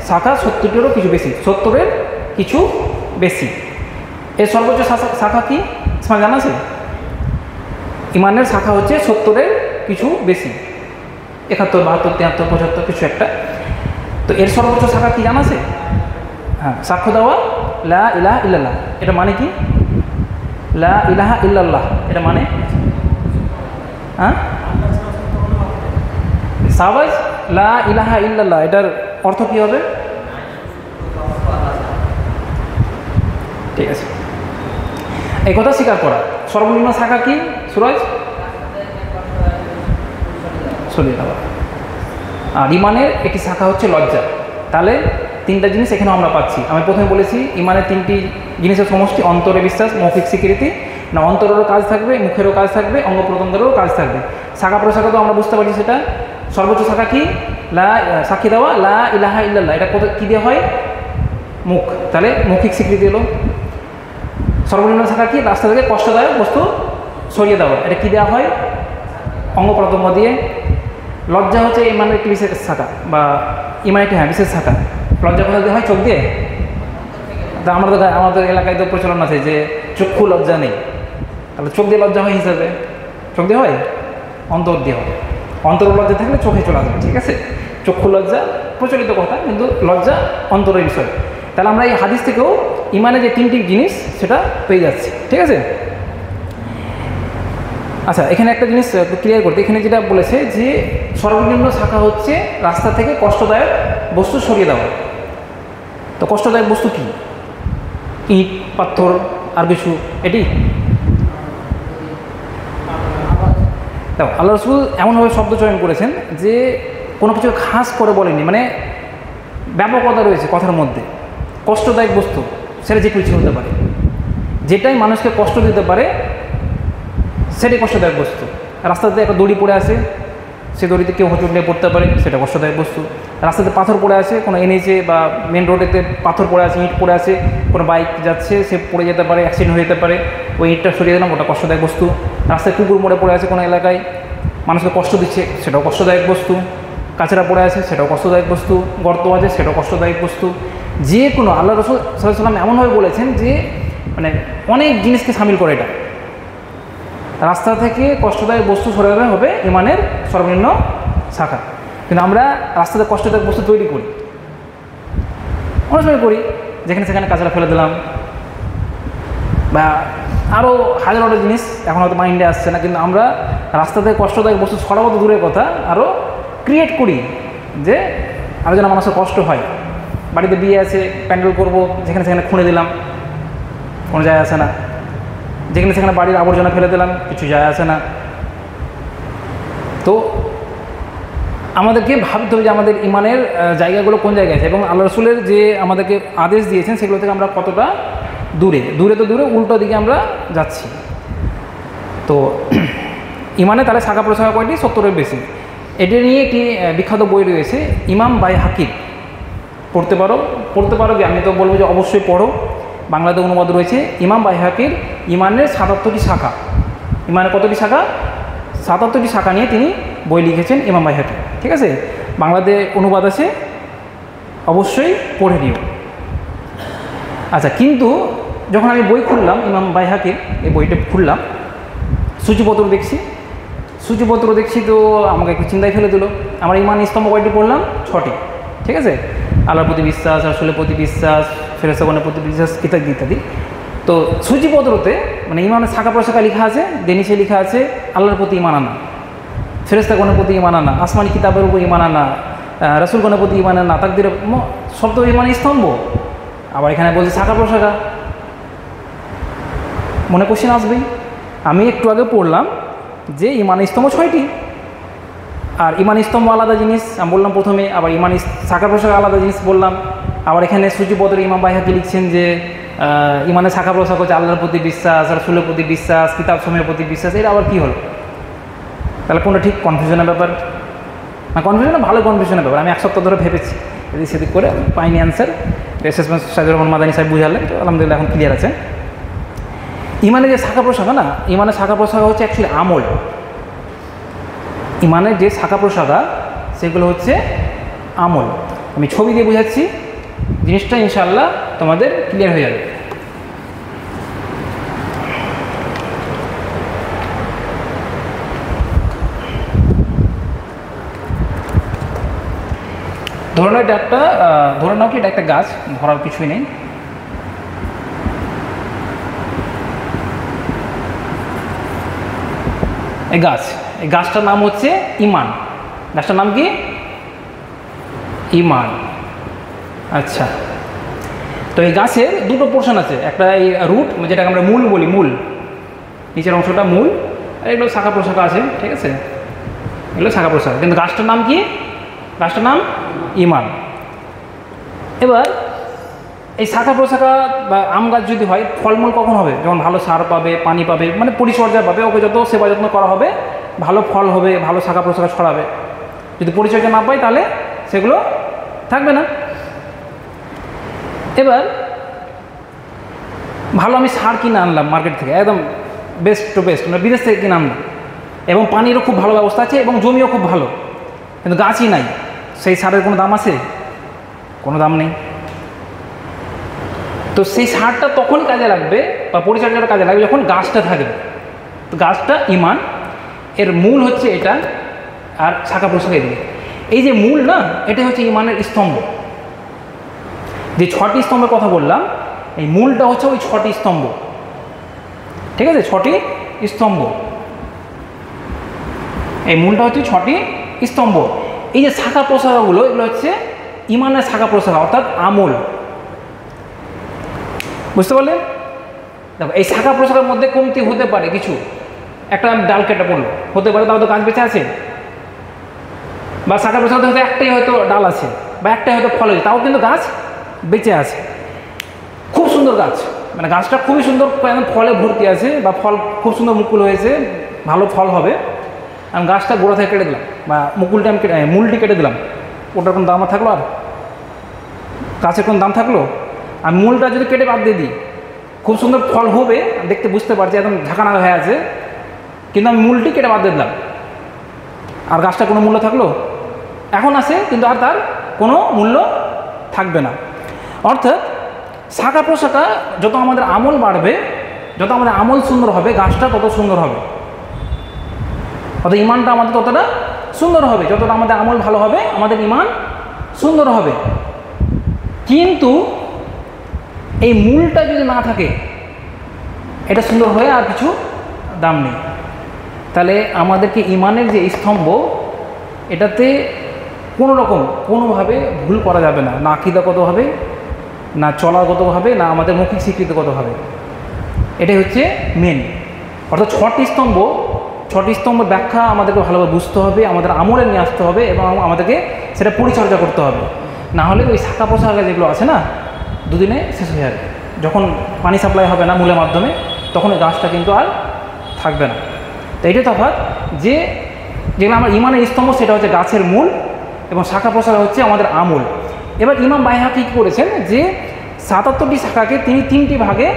শাখা 70-টিরও কিছু বেশি, 70-এর কিছু বেশি। এর সর্বোচ্চ শাখা কি জানা আছে? ইমানের শাখা হচ্ছে 70-এর কিছু বেশি, 71, 72, 73, 75 কিছু একটা। তো এর সর্বোচ্চ শাখা কি জানা আছে? হ্যাঁ, সাক্ষ্য দেওয়া লা ইলাহা ইল্লাল্লাহ। এটা মানে কি? লা ইলাহা ইল্লাল্লাহ এটা মানে সাবাজ লা ইলাহা ইল্লাল্লাহ, এটার অর্থ কি হবে? ঠিক আছে, এই কথা স্বীকার করা। সর্বনিম্ন শাখা কি সুরাজ? সরিয়ে দেওয়া। আর ইমানের একটি শাখা হচ্ছে লজ্জা। তাহলে 3টা জিনিস এখানে আমরা পাচ্ছি। আমি প্রথমে বলেছি ইমানের 3টি জিনিসের সমষ্টি, অন্তরে বিশ্বাস, মৌখিক স্বীকৃতি। না, অন্তরেরও কাজ থাকবে, মুখেরও কাজ থাকবে, অঙ্গ প্রত্যঙ্গেরও কাজ থাকবে। শাখা প্রশাখা তো আমরা বুঝতে পারছি সেটা। সর্বোচ্চ শাখা কি? সাক্ষী দেওয়া লা ইলাহা ইল্লাল্লাহ। এটা কী দিয়ে হয়? মুখ। তাহলে মৌখিক স্বীকৃতি এলো। সর্বনিম্ন শাখা কি? রাস্তা থেকে কষ্টদায়ক বস্তু সরিয়ে দেওয়া। এটা কি দেওয়া হয়? অঙ্গ প্রত্যঙ্গ দিয়ে। লজ্জা হচ্ছে ইমানের একটি বিশেষ শাখা, বা ইমানের একটি বিশেষ শাখা। লজ্জা কোথা দিয়ে হয়? চোখ দিয়ে। তা আমাদের এলাকায় তো প্রচলন আছে যে চক্ষু লজ্জা নেই, তাহলে চোখ দিয়ে লজ্জা হয় হিসাবে। চোখ দিয়ে হয়? অন্তর দিয়ে হয়। অন্তর লজ্জা থাকলে চোখে চলে আসবে। ঠিক আছে, চক্ষু লজ্জা প্রচলিত কথা, কিন্তু লজ্জা অন্তরের বিষয়। তাহলে আমরা এই হাদিস থেকেও ইমানে যে 3টি জিনিস সেটা পেয়ে যাচ্ছি। ঠিক আছে। আচ্ছা, এখানে একটা জিনিস ক্লিয়ার করতে, এখানে যেটা বলেছে যে সর্বনিম্ন শাখা হচ্ছে রাস্তা থেকে কষ্টদায়ক বস্তু সরিয়ে দেওয়া। তো কষ্টদায়ক বস্তু কি? ইট, পাথর, আর কিছু? এটি দেখো, আল্লাহ রাসূল এমনভাবে শব্দ চয়ন করেছেন যে কোনো কিছু খাস করে বলেনি, ব্যাপকতা রয়েছে কথার মধ্যে। কষ্টদায়ক বস্তু সেটা যে কিছু হতে পারে, যেটাই মানুষকে কষ্ট দিতে পারে সেটাই কষ্টদায়ক বস্তু। রাস্তাতে একটা দড়ি পড়ে আছে, সে দড়িতে কেউ হোঁচট নিয়ে পড়তে পারে, সেটা কষ্টদায়ক বস্তু। রাস্তাতে পাথর পড়ে আছে, কোনো এনএইচে বা মেন রোডেতে পাথর পড়ে আছে, ইট পড়ে আছে, কোনো বাইক যাচ্ছে সে পড়ে যেতে পারে, অ্যাক্সিডেন্ট হয়ে যেতে পারে, ওই ইটটা সরিয়ে দিলাম, ওটা কষ্টদায়ক বস্তু। রাস্তায় কুকুর মরে পড়ে আছে কোনো এলাকায়, মানুষকে কষ্ট দিচ্ছে, সেটাও কষ্টদায়ক বস্তু। কাঁচরা পড়ে আছে, সেটাও কষ্টদায়ক বস্তু। গর্ত আছে, সেটাও কষ্টদায়ক বস্তু। যে কোনো আল্লাহ রাসূল সাল্লাল্লাহু আলাইহি ওয়াসাল্লাম এমনভাবে বলেছেন যে অনেক জিনিসকে শামিল করে এটা। রাস্তা থেকে কষ্টদায়ক বস্তু সরানো হবে ইমানের সর্বনিম্ন শাখা। কিন্তু আমরা রাস্তাতে কষ্টদায়ক বস্তু তৈরি করি, অনেক সময় করি, যেখানে সেখানে কাঁচরা ফেলে দিলাম, বা আরও হাজারো জিনিস এখন হয়তো মাইন্ডে আসছে না, কিন্তু আমরা রাস্তাতে কষ্টদায়ক বস্তু ছড়াবো তো দূরের কথা, আরও ক্রিয়েট করি যে আরও যেন মানুষের কষ্ট হয়। বাড়িতে বিয়ে আছে, প্যান্ডেল করবো, যেখানে সেখানে খুঁড়ে দিলাম, কোনো যায় আসে না। যেখানে সেখানে বাড়ির আবর্জনা ফেলে দিলাম, কিছু যায় আসে না। তো আমাদেরকে ভাবতে হবে যে আমাদের ইমানের জায়গাগুলো কোন জায়গায় আছে, এবং আল্লাহ রাসূলের যে আমাদেরকে আদেশ দিয়েছেন সেগুলো থেকে আমরা কতটা দূরে। তো দূরে, উল্টো দিকে আমরা যাচ্ছি। তো ইমানে তাহলে শাখা প্রশাখা কয়টি? 70-এর বেশি। এটা নিয়ে একটি বিখ্যাত বই রয়েছে ইমাম বাইহাকির, পড়তে পারো কি, আমি তো বলবো যে অবশ্যই পড়ো। বাংলাতে অনুবাদ রয়েছে ইমাম বাইহাকির ইমানের ৭৭টি শাখা। ইমানের কতটি শাখা? ৭৭টি শাখা নিয়ে তিনি বই লিখেছেন ইমাম বাইহাকি, ঠিক আছে। বাংলাতে অনুবাদ আছে, অবশ্যই পড়ে নিও। আচ্ছা, কিন্তু যখন আমি বই খুললাম ইমাম বাইহাকির, এই বইটা খুললাম, সূচিপত্র দেখছি তো আমাকে একটু চিন্তায় ফেলে দিল। আমার ইমান স্তম্ভ কয়টি পড়লাম? 6টি, ঠিক আছে। আল্লাহর প্রতি বিশ্বাস, রাসূলের প্রতি বিশ্বাস, ফেরেশতাগণের প্রতি বিশ্বাস, ইত্যাদি ইত্যাদি। তো সূচিপত্রতে মানে ইমানের শাখা প্রশাখা লেখা আছে, নিচে লেখা আছে আল্লাহর প্রতি ঈমান আনা, ফেরেশতাগণের প্রতি ঈমান আনা, আসমানি কিতাবের উপর ঈমান আনা, রাসূলগণের প্রতি ঈমান আনা, তাকদীর, সব তো ঈমানের স্তম্ভ। আবার এখানে বলছে শাখা প্রশাখা, মনে কোশ্চেন আসবেই। আমি একটু আগে পড়লাম যে ঈমানের স্তম্ভ 6টি, আর ঈমান স্তম্ভ আলাদা জিনিস আমি বললাম প্রথমে, আবার ঈমান শাখা প্রশাখা আলাদা জিনিস বললাম। আবার এখানে সূচিপত্রে ইমাম বাইহাকি লিখছেন যে ঈমানের শাখা প্রশাখা হচ্ছে আল্লাহর প্রতি বিশ্বাস, রাসূলের প্রতি বিশ্বাস, কিতাব সমূহের প্রতি বিশ্বাস। এটা আবার কী হলো? তাহলে কোনটা ঠিক? কনফিউশনের ব্যাপার না, কনফিউশন ভালো কনফিউশনের ব্যাপার। আমি 1 সপ্তাহ ধরে ভেবেছি, এদিক সেদিক করে পাইনি অ্যান্সার। এসএসএম সাইদুর রহমান মাদানী সাহেব বুঝালেন, তো আলহামদুলিল্লাহ এখন ক্লিয়ার আছে। ঈমানের যে শাখা প্রশাখা না, ঈমানের শাখা প্রশাখা হচ্ছে অ্যাকচুয়ালি আমল। ঈমানের যে শাখা প্রশাখা সেগুলো হচ্ছে আমল। আমি ছবি দিয়ে বোঝাচ্ছি, জিনিসটা ইনশাআল্লাহ তোমাদের ক্লিয়ার হয়ে যাবে। ধরে নাও কি এটা একটা গাছ, ধরার কিছুই নেই। এই গাছটার নাম হচ্ছে ঈমান। গাছটার নাম কি? ঈমান। আচ্ছা, তো এই গাছের দুটো পোর্শন আছে, একটা এই রুট যেটাকে আমরা মূল বলি, মূল নিচের অংশটা মূল, আর এগুলো শাখা প্রশাখা আছে, ঠিক আছে, এগুলো শাখা প্রশাখা। কিন্তু গাছটার নাম কি? গাছটার নাম ঈমান। এবার এই শাখা প্রশাখা বা আম গাছ যদি হয়, ফলমূল কখন হবে? যখন ভালো সার পাবে, পানি পাবে, মানে পরিচর্যা পাবে, ওকে যত সেবা যত্ন করা হবে ভালো ফল হবে, ভালো শাখা প্রশাখা ছড়াবে। যদি পরিচর্যা না পায় তাহলে সেগুলো থাকবে না। এবার ভালো আমি সার কিনে আনলাম মার্কেট থেকে, একদম বেস্ট টু বেস্ট, মানে বিদেশ থেকে কিনে আনলাম, এবং পানিরও খুব ভালো ব্যবস্থা আছে এবং জমিও খুব ভালো, কিন্তু গাছই নাই, সেই সারের কোনো দাম আছে? কোনো দাম নেই। তো সেই সারটা তখনই কাজে লাগবে বা পরিচর্যাটা কাজে লাগবে যখন গাছটা থাকবে। তো গাছটা ঈমান, এর মূল হচ্ছে এটা, আর শাখা প্রশাখা এদিকে। এই যে মূল না, এটা হচ্ছে ঈমানের স্তম্ভ। যে 6টি স্তম্ভের কথা বললাম, এই মূলটা হচ্ছে ওই 6টি স্তম্ভ, ঠিক আছে, 6টি স্তম্ভ। এই মূলটা হচ্ছে 6টি স্তম্ভ। এই যে শাখা প্রশাখাগুলো, এগুলো হচ্ছে ঈমানের শাখা প্রশাখা, অর্থাৎ আমল। বুঝতে পারলেন? দেখো, এই শাখা প্রশাখার মধ্যে কমতি হতে পারে কিছু, একটা ডাল কেটে পড়লো, হতে পারে, তাও তো গাছ বেঁচে আছে। বা শাখা প্রশাখা হয়তো একটাই হয়তো ডাল আছে, বা একটাই হয়তো ফল হয়েছে, তাও কিন্তু গাছ বেঁচে আছে। খুব সুন্দর গাছ, মানে গাছটা খুবই সুন্দর, ফলে ভর্তি আছে, বা ফল খুব সুন্দর মুকুল হয়েছে, ভালো ফল হবে। আমি গাছটা গোড়া থেকে কেটে দিলাম, বা মুকুলটা আমি মূলটি কেটে দিলাম, ওটার কোনো দাম থাকলো? আর গাছের কোনো দাম থাকলো? আর মূলটা যদি কেটে বাদ দিয়ে দিই, খুব সুন্দর ফল হবে, দেখতে বুঝতে পারছি একদম ঝাঁকানাকা হয়ে আছে, কিন্তু আমি মূলটি কেটে বাদ দিয়ে দিলাম, আর গাছটা কোনো মূল্য থাকলো? এখন আছে, কিন্তু আর তার কোনো মূল্য থাকবে না। অর্থাৎ শাখা প্রশাখা যত আমাদের আমল বাড়বে, যত আমাদের আমল সুন্দর হবে, গাছটা তত সুন্দর হবে, অর্থাৎ ঈমানটা আমাদের ততটা সুন্দর হবে। যতটা আমাদের আমল ভালো হবে, আমাদের ঈমান সুন্দর হবে। কিন্তু এই মূলটা যদি না থাকে, এটা সুন্দর হয়ে আর কিছু দাম নেই। তাহলে আমাদেরকে ঈমানের যে স্তম্ভ, এটাতে কোনো রকম কোনোভাবে ভুল করা যাবে না, না আকীদাগতভাবে, না চলাগতভাবে, না আমাদের মৌখিক স্বীকৃতিগতভাবে। এটাই হচ্ছে মেন। অর্থাৎ 6টি স্তম্ভের ব্যাখ্যা আমাদেরকে ভালোভাবে বুঝতে হবে, আমাদের আমলে নিয়ে আসতে হবে, এবং আমাদেরকে সেটা পরিচর্যা করতে হবে। না হলে ওই শাখা প্রশাখা যেগুলো আছে না, দুদিনে শেষ হয়ে যাবে। যখন পানি সাপ্লাই হবে না মূলের মাধ্যমে, তখন গাছটা কিন্তু আর থাকবে না। তো এইটাই তফাৎ, যে যেগুলো আমার ইমানের স্তম্ভ সেটা হচ্ছে গাছের মূল, এবং শাখা প্রশাখা হচ্ছে আমাদের আমল। এবার ইমাম বাইহাকি কী করেছেন যে 77টি শাখাকে তিনি 3টি ভাগে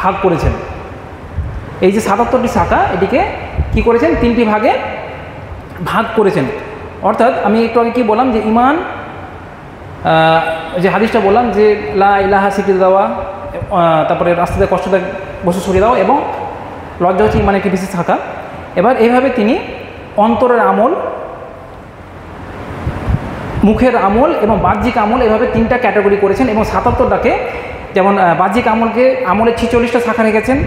ভাগ করেছেন। এই যে 77টি শাখা এটিকে কি করেছেন 3টি ভাগে ভাগ করেছেন। অর্থাৎ আমি একটু আগে কী বললাম যে ইমান, যে হাদিসটা বললাম যে লা ইলাহা স্বীকৃতি দেওয়া, তারপরে রাস্তাতে কষ্টদায়ক বস্তু সরিয়ে দেওয়া এবং লজ্জা হচ্ছে ইমানের একটি বিশেষ শাখা। এবার এইভাবে তিনি অন্তরের আমল, মুখের আমল এবং বাহ্যিক আমল এভাবে 3টা ক্যাটাগরি করেছেন, এবং 77টাকে যেমন বাহ্যিক আমলের 46টা শাখা রেখেছেন,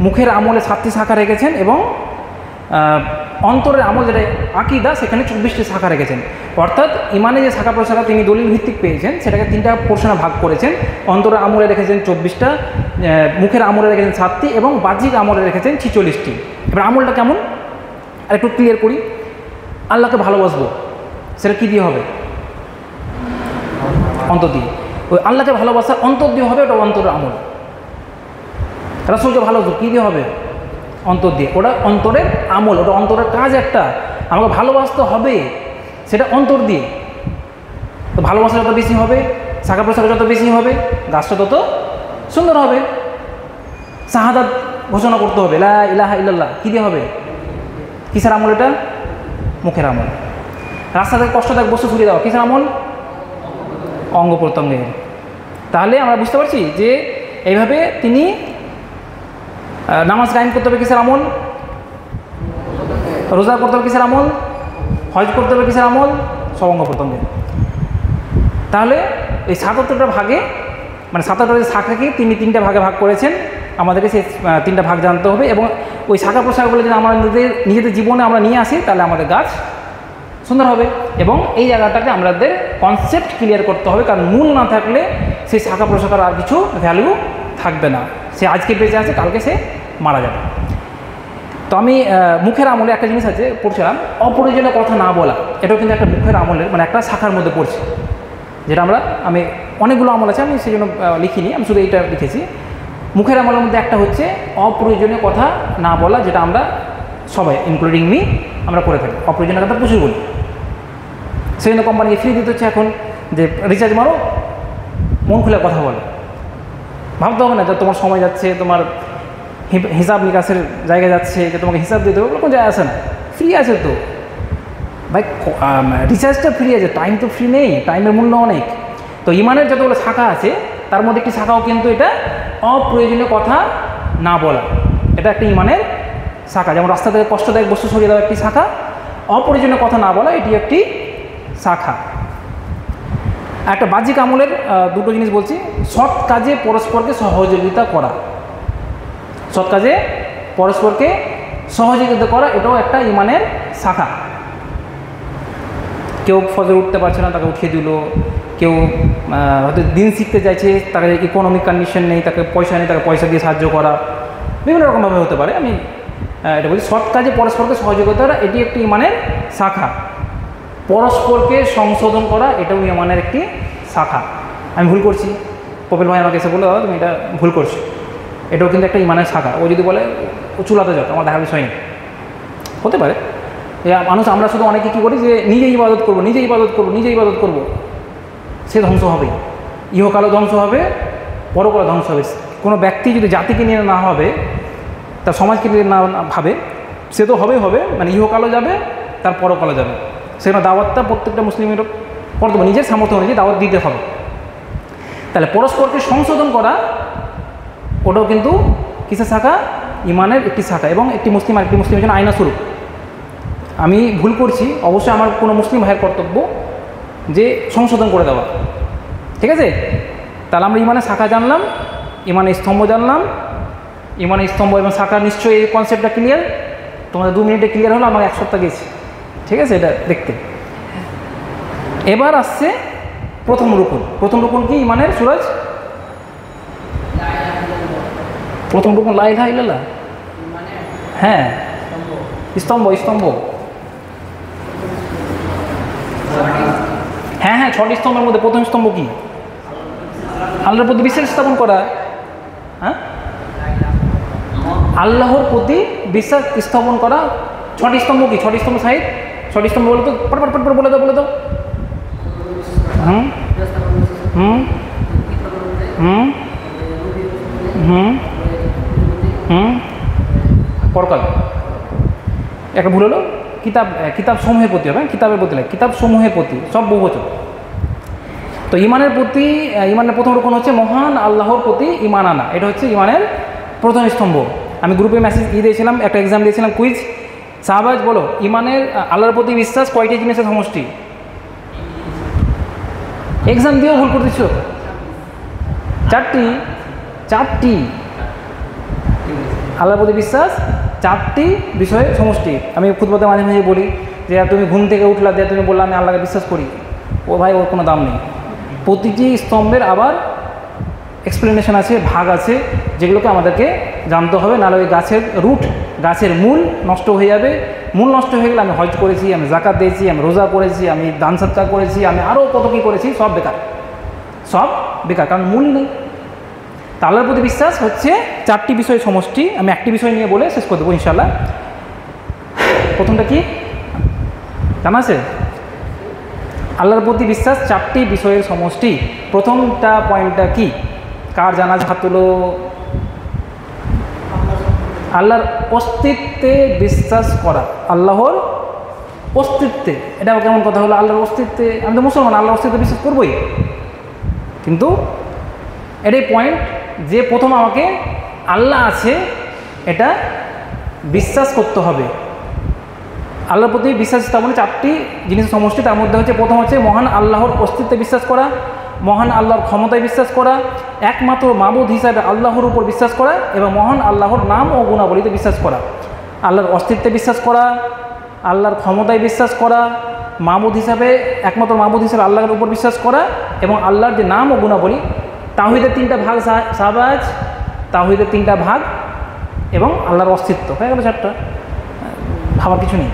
মুখের আমলে 7টি শাখা রেখেছেন, এবং অন্তরের আমল যেটা আকীদা সেখানে 24টি শাখা রেখেছেন। অর্থাৎ ইমানে যে শাখা প্রশাখা তিনি দলিল ভিত্তিক পেয়েছেন সেটাকে 3টা পোর্শনে ভাগ করেছেন। অন্তরের আমলে রেখেছেন 24টা, মুখের আমলে রেখেছেন 7টি এবং বাহ্যিক আমলে রেখেছেন 46টি। এবার আমলটা কেমন আর একটু ক্লিয়ার করি। আল্লাহকে ভালোবাসবো, সেটা কী দিয়ে হবে? অন্তর দিয়ে। ওই আল্লাহকে ভালোবাসার অন্তর দিয়ে হবে, ওটা অন্তরের আমল। রাসূলকে ভালোবাসবো কী দিয়ে হবে? অন্তর দিয়ে। ওটা অন্তরের আমল, ওটা অন্তরের কাজ একটা। আমাকে ভালোবাসতে হবে, সেটা অন্তর দিয়ে। তো ভালোবাসা যত বেশি হবে, শাখা প্রশাখা যত বেশি হবে, গাছটা তত সুন্দর হবে। শাহাদাত ঘোষণা করতে হবে, লা ইলাহা ইল্লাল্লাহ, কী দিয়ে হবে? কিসের আমল এটা? মুখের আমল। রাস্তা থেকে কষ্টদায়ক বস্তু সরিয়ে দেওয়া কিসের আমল? অঙ্গ প্রত্যঙ্গের। তাহলে আমরা বুঝতে পারছি যে এইভাবে তিনি নামাজ কায়েম করতে হবে কিসের আমল? রোজা করতে হবে কিসের আমল? হজ করতে হবে কিসের আমল? সব অঙ্গ প্রত্যঙ্গের। তাহলে এই 77টা ভাগে, মানে 77টা শাখাকে তিনি 3টে ভাগে ভাগ করেছেন। আমাদেরকে সেই 3টা ভাগ জানতে হবে, এবং ওই শাখা প্রশাখাগুলো যদি আমরা নিজেদের জীবনে আমরা নিয়ে আসি তাহলে আমাদের গাছ সুন্দর হবে। এবং এই জায়গাটাকে আমাদের কনসেপ্ট ক্লিয়ার করতে হবে, কারণ মূল না থাকলে সেই শাখা প্রশাখার আর কিছু ভ্যালু থাকবে না। সে আজকে বেঁচে আছে, কালকে সে মারা যাবে। তো আমি মুখের আমলে একটা জিনিস আছে পড়ছিলাম, অপ্রয়োজনীয় কথা না বলা। এটাও কিন্তু একটা মুখের আমলের মানে একটা শাখার মধ্যে পড়ছে, যেটা আমি অনেকগুলো আমল আছে, আমি সেই জন্য লিখিনি, আমি শুধু এইটা লিখেছি। মুখের আমলের মধ্যে একটা হচ্ছে অপ্রয়োজনীয় কথা না বলা, যেটা আমরা সবাই ইনক্লুডিং মি আমরা করে থাকি। অপ্রয়োজনীয় কথা প্রচুর বলি। সেই জন্য কোম্পানিকে ফ্রি দিতে হচ্ছে এখন, যে রিচার্জ মারো, মন খুলে কথা বলে। ভাবতে হবে না যে তোমার সময় যাচ্ছে, তোমার হিসাব নিকাশের জায়গায় যাচ্ছে, যে তোমাকে হিসাব দিতে হবে, কোনো জায়গায় আসে না, ফ্রি আছে তো ভাই। রিচার্জটা ফ্রি আছে, টাইম তো ফ্রি নেই, টাইমের মূল্য অনেক। তো ইমানের যতগুলো শাখা আছে তার মধ্যে একটি শাখাও কিন্তু এটা অপ্রয়োজনীয় কথা না বলা। এটা একটা ইমানের শাখা। যেমন রাস্তা থেকে কষ্টদায়ক বস্তু সরিয়ে দেওয়া একটি শাখা, অপ্রয়োজনীয় কথা না বলা এটি একটি শাখা। একটা বাহ্যিক আমলের দুটো জিনিস বলছি। সৎ কাজে পরস্পরকে সহযোগিতা করা, সৎ কাজে পরস্পরকে সহযোগিতা করা এটাও একটা ইমানের শাখা। কেউ ফজর উঠতে পারছে না, তাকে উঠিয়ে দিল। কেউ হয়তো দিন শিখতে চাইছে, তাকে ইকোনমিক কন্ডিশন নেই, তাকে পয়সা নেই, তাকে পয়সা দিয়ে সাহায্য করা, বিভিন্ন রকমভাবে হতে পারে। আমি এটা বলছি, সৎ কাজে পরস্পরকে সহযোগিতা করা এটি একটি ইমানের শাখা। পরস্পরকে সংশোধন করা এটাও ইমানের একটি শাখা। আমি ভুল করছি, কপিল ভাই আমাকে এসে বলে দাও তুমি এটা ভুল করছো, এটাও কিন্তু একটা ইমানের শাখা। ও যদি বলে ও চুলাতে যাও, আমার দেখার বিষয় নেই, হতে পারে। মানুষ আমরা শুধু অনেকে কী করি যে নিজেই ইবাদত করবো, নিজেই ইবাদত করবো, নিজেই ইবাদত করবো, সে ধ্বংস হবেই। ইহকালও ধ্বংস হবে, পরকালও ধ্বংস হবে। কোনো ব্যক্তি যদি জাতিকে নিয়ে না হবে, তার সমাজকে নিয়ে না ভাবে, সে তো হবেই হবে, মানে ইহকালও যাবে, তার পরকালও যাবে। সেখানে দাওয়াতটা প্রত্যেকটা মুসলিমের কর্তব্য, নিজের সামর্থ্য অনুযায়ী দাওয়াত দিতে হবে। তাহলে পরস্পরকে সংশোধন করা ওটাও কিন্তু কিসের শাখা? ইমানের একটি শাখা। এবং একটি মুসলিম আর একটি মুসলিমের জন্য আয়না স্বরূপ। আমি ভুল করছি, অবশ্যই আমার কোনো মুসলিম ভাইয়ের কর্তব্য যে সংশোধন করে দেওয়া, ঠিক আছে? তাহলে আমরা ইমানের শাখা জানলাম, ইমানের স্তম্ভ জানলাম। ইমানের স্তম্ভ এবং শাখা নিশ্চয়ই এই কনসেপ্টটা ক্লিয়ার। তোমাদের 2 মিনিটে ক্লিয়ার হলো, আমার 1 সপ্তাহ গেছি, ঠিক আছে এটা দেখতে। এবার আসছে প্রথম রুকুন। প্রথম রুকুন কি ইমানের সুরাজ? প্রথম রুকুন লা ইলাহা ইল্লাল্লাহ। হ্যাঁ, স্তম্ভ, স্তম্ভ। হ্যাঁ হ্যাঁ, 6টি স্তম্ভের মধ্যে প্রথম স্তম্ভ কি? আল্লাহর প্রতি বিশ্বাস স্থাপন করা। হ্যাঁ, আল্লাহর প্রতি বিশ্বাস স্থাপন করা। 6টি স্তম্ভ কি? 6টি স্তম্ভ সাহিদ ছটি স্তম্ভ বলে তো, পট বলে দাও। হুম হুম হুম হুম হুম পরকাল। একটা ভুল হলো, কিতাব সমূহের প্রতি হবে, কিতাবের প্রতি লাগে, কিতাব সমূহের প্রতি, সব বহুবচন। তো ইমানের প্রতি, ইমানের প্রথম রকম হচ্ছে মহান আল্লাহর প্রতি ইমান আনা, এটা হচ্ছে ইমানের প্রথম স্তম্ভ। আমি গ্রুপে মেসেজ দিয়েছিলাম, একটা এক্সাম দিয়েছিলাম, কুইজ। শাহবাজ বলো, ইমানের আল্লাহর প্রতি বিশ্বাস কয়টি জিনিসের সমষ্টি? এক্সাম দিয়েও ভুল করে দিচ্ছ। চারটি আল্লাহর প্রতি বিশ্বাস, 4টি বিষয়ে সমষ্টি। আমি খুতবাতে মাঝে মাঝে বলি যে তুমি ঘুম থেকে উঠলা দিয়ে তুমি বললে আমি আল্লাহকে বিশ্বাস করি, ও ভাই ওর কোনো দাম নেই। প্রতিটি স্তম্ভের আবার এক্সপ্লেনেশন আছে, ভাগ আছে, যেগুলোকে আমাদেরকে জানতে হবে, নাহলে ওই গাছের রুট, গাছের মূল নষ্ট হয়ে যাবে। মূল নষ্ট হয়ে গেলে আমি হজ করেছি, আমি জাকাত দিয়েছি, আমি রোজা করেছি, আমি দান সৎকার করেছি, আমি আরও কত কী করেছি, সব বেকার, কারণ মূলই নেই। তা আল্লাহর প্রতি বিশ্বাস হচ্ছে 4টি বিষয়ের সমষ্টি। আমি একটি বিষয় নিয়ে বলে শেষ করে দেবো ইনশাআল্লাহ। প্রথমটা কি জানা আছে? আল্লাহর প্রতি বিশ্বাস 4টি বিষয়ের সমষ্টি। প্রথমটা পয়েন্টটা কি, কার জানা? হাত তুলো। আল্লাহর অস্তিত্বে বিশ্বাস করা। আল্লাহর অস্তিত্বে, এটা কেমন কথা হলো? আল্লাহর অস্তিত্বে, আমি তো মুসলমান, আল্লাহর অস্তিত্বে বিশ্বাস করবই, কিন্তু এটাই পয়েন্ট যে প্রথম আমাকে আল্লাহ আছে এটা বিশ্বাস করতে হবে। আল্লাহর প্রতি বিশ্বাস স্থাপনে 4টি জিনিসের সমষ্টি। তার মধ্যে হচ্ছে প্রথম হচ্ছে মহান আল্লাহর অস্তিত্বে বিশ্বাস করা, মহান আল্লাহর ক্ষমতায় বিশ্বাস করা, একমাত্র মাবুদ হিসাবে আল্লাহর উপর বিশ্বাস করা, এবং মহান আল্লাহর নাম ও গুণাবলীতে বিশ্বাস করা। আল্লাহর অস্তিত্বে বিশ্বাস করা, আল্লাহর ক্ষমতায় বিশ্বাস করা, মাবুদ হিসাবে, একমাত্র মাবুদ হিসাবে আল্লাহর উপর বিশ্বাস করা, এবং আল্লাহর যে নাম ও গুণাবলী। তাওহীদের 3টা ভাগ শাহবাজ, তাওহীদের 3টা ভাগ এবং আল্লাহর অস্তিত্ব, হয়ে গেল 4টা, ভাবার কিছু নেই।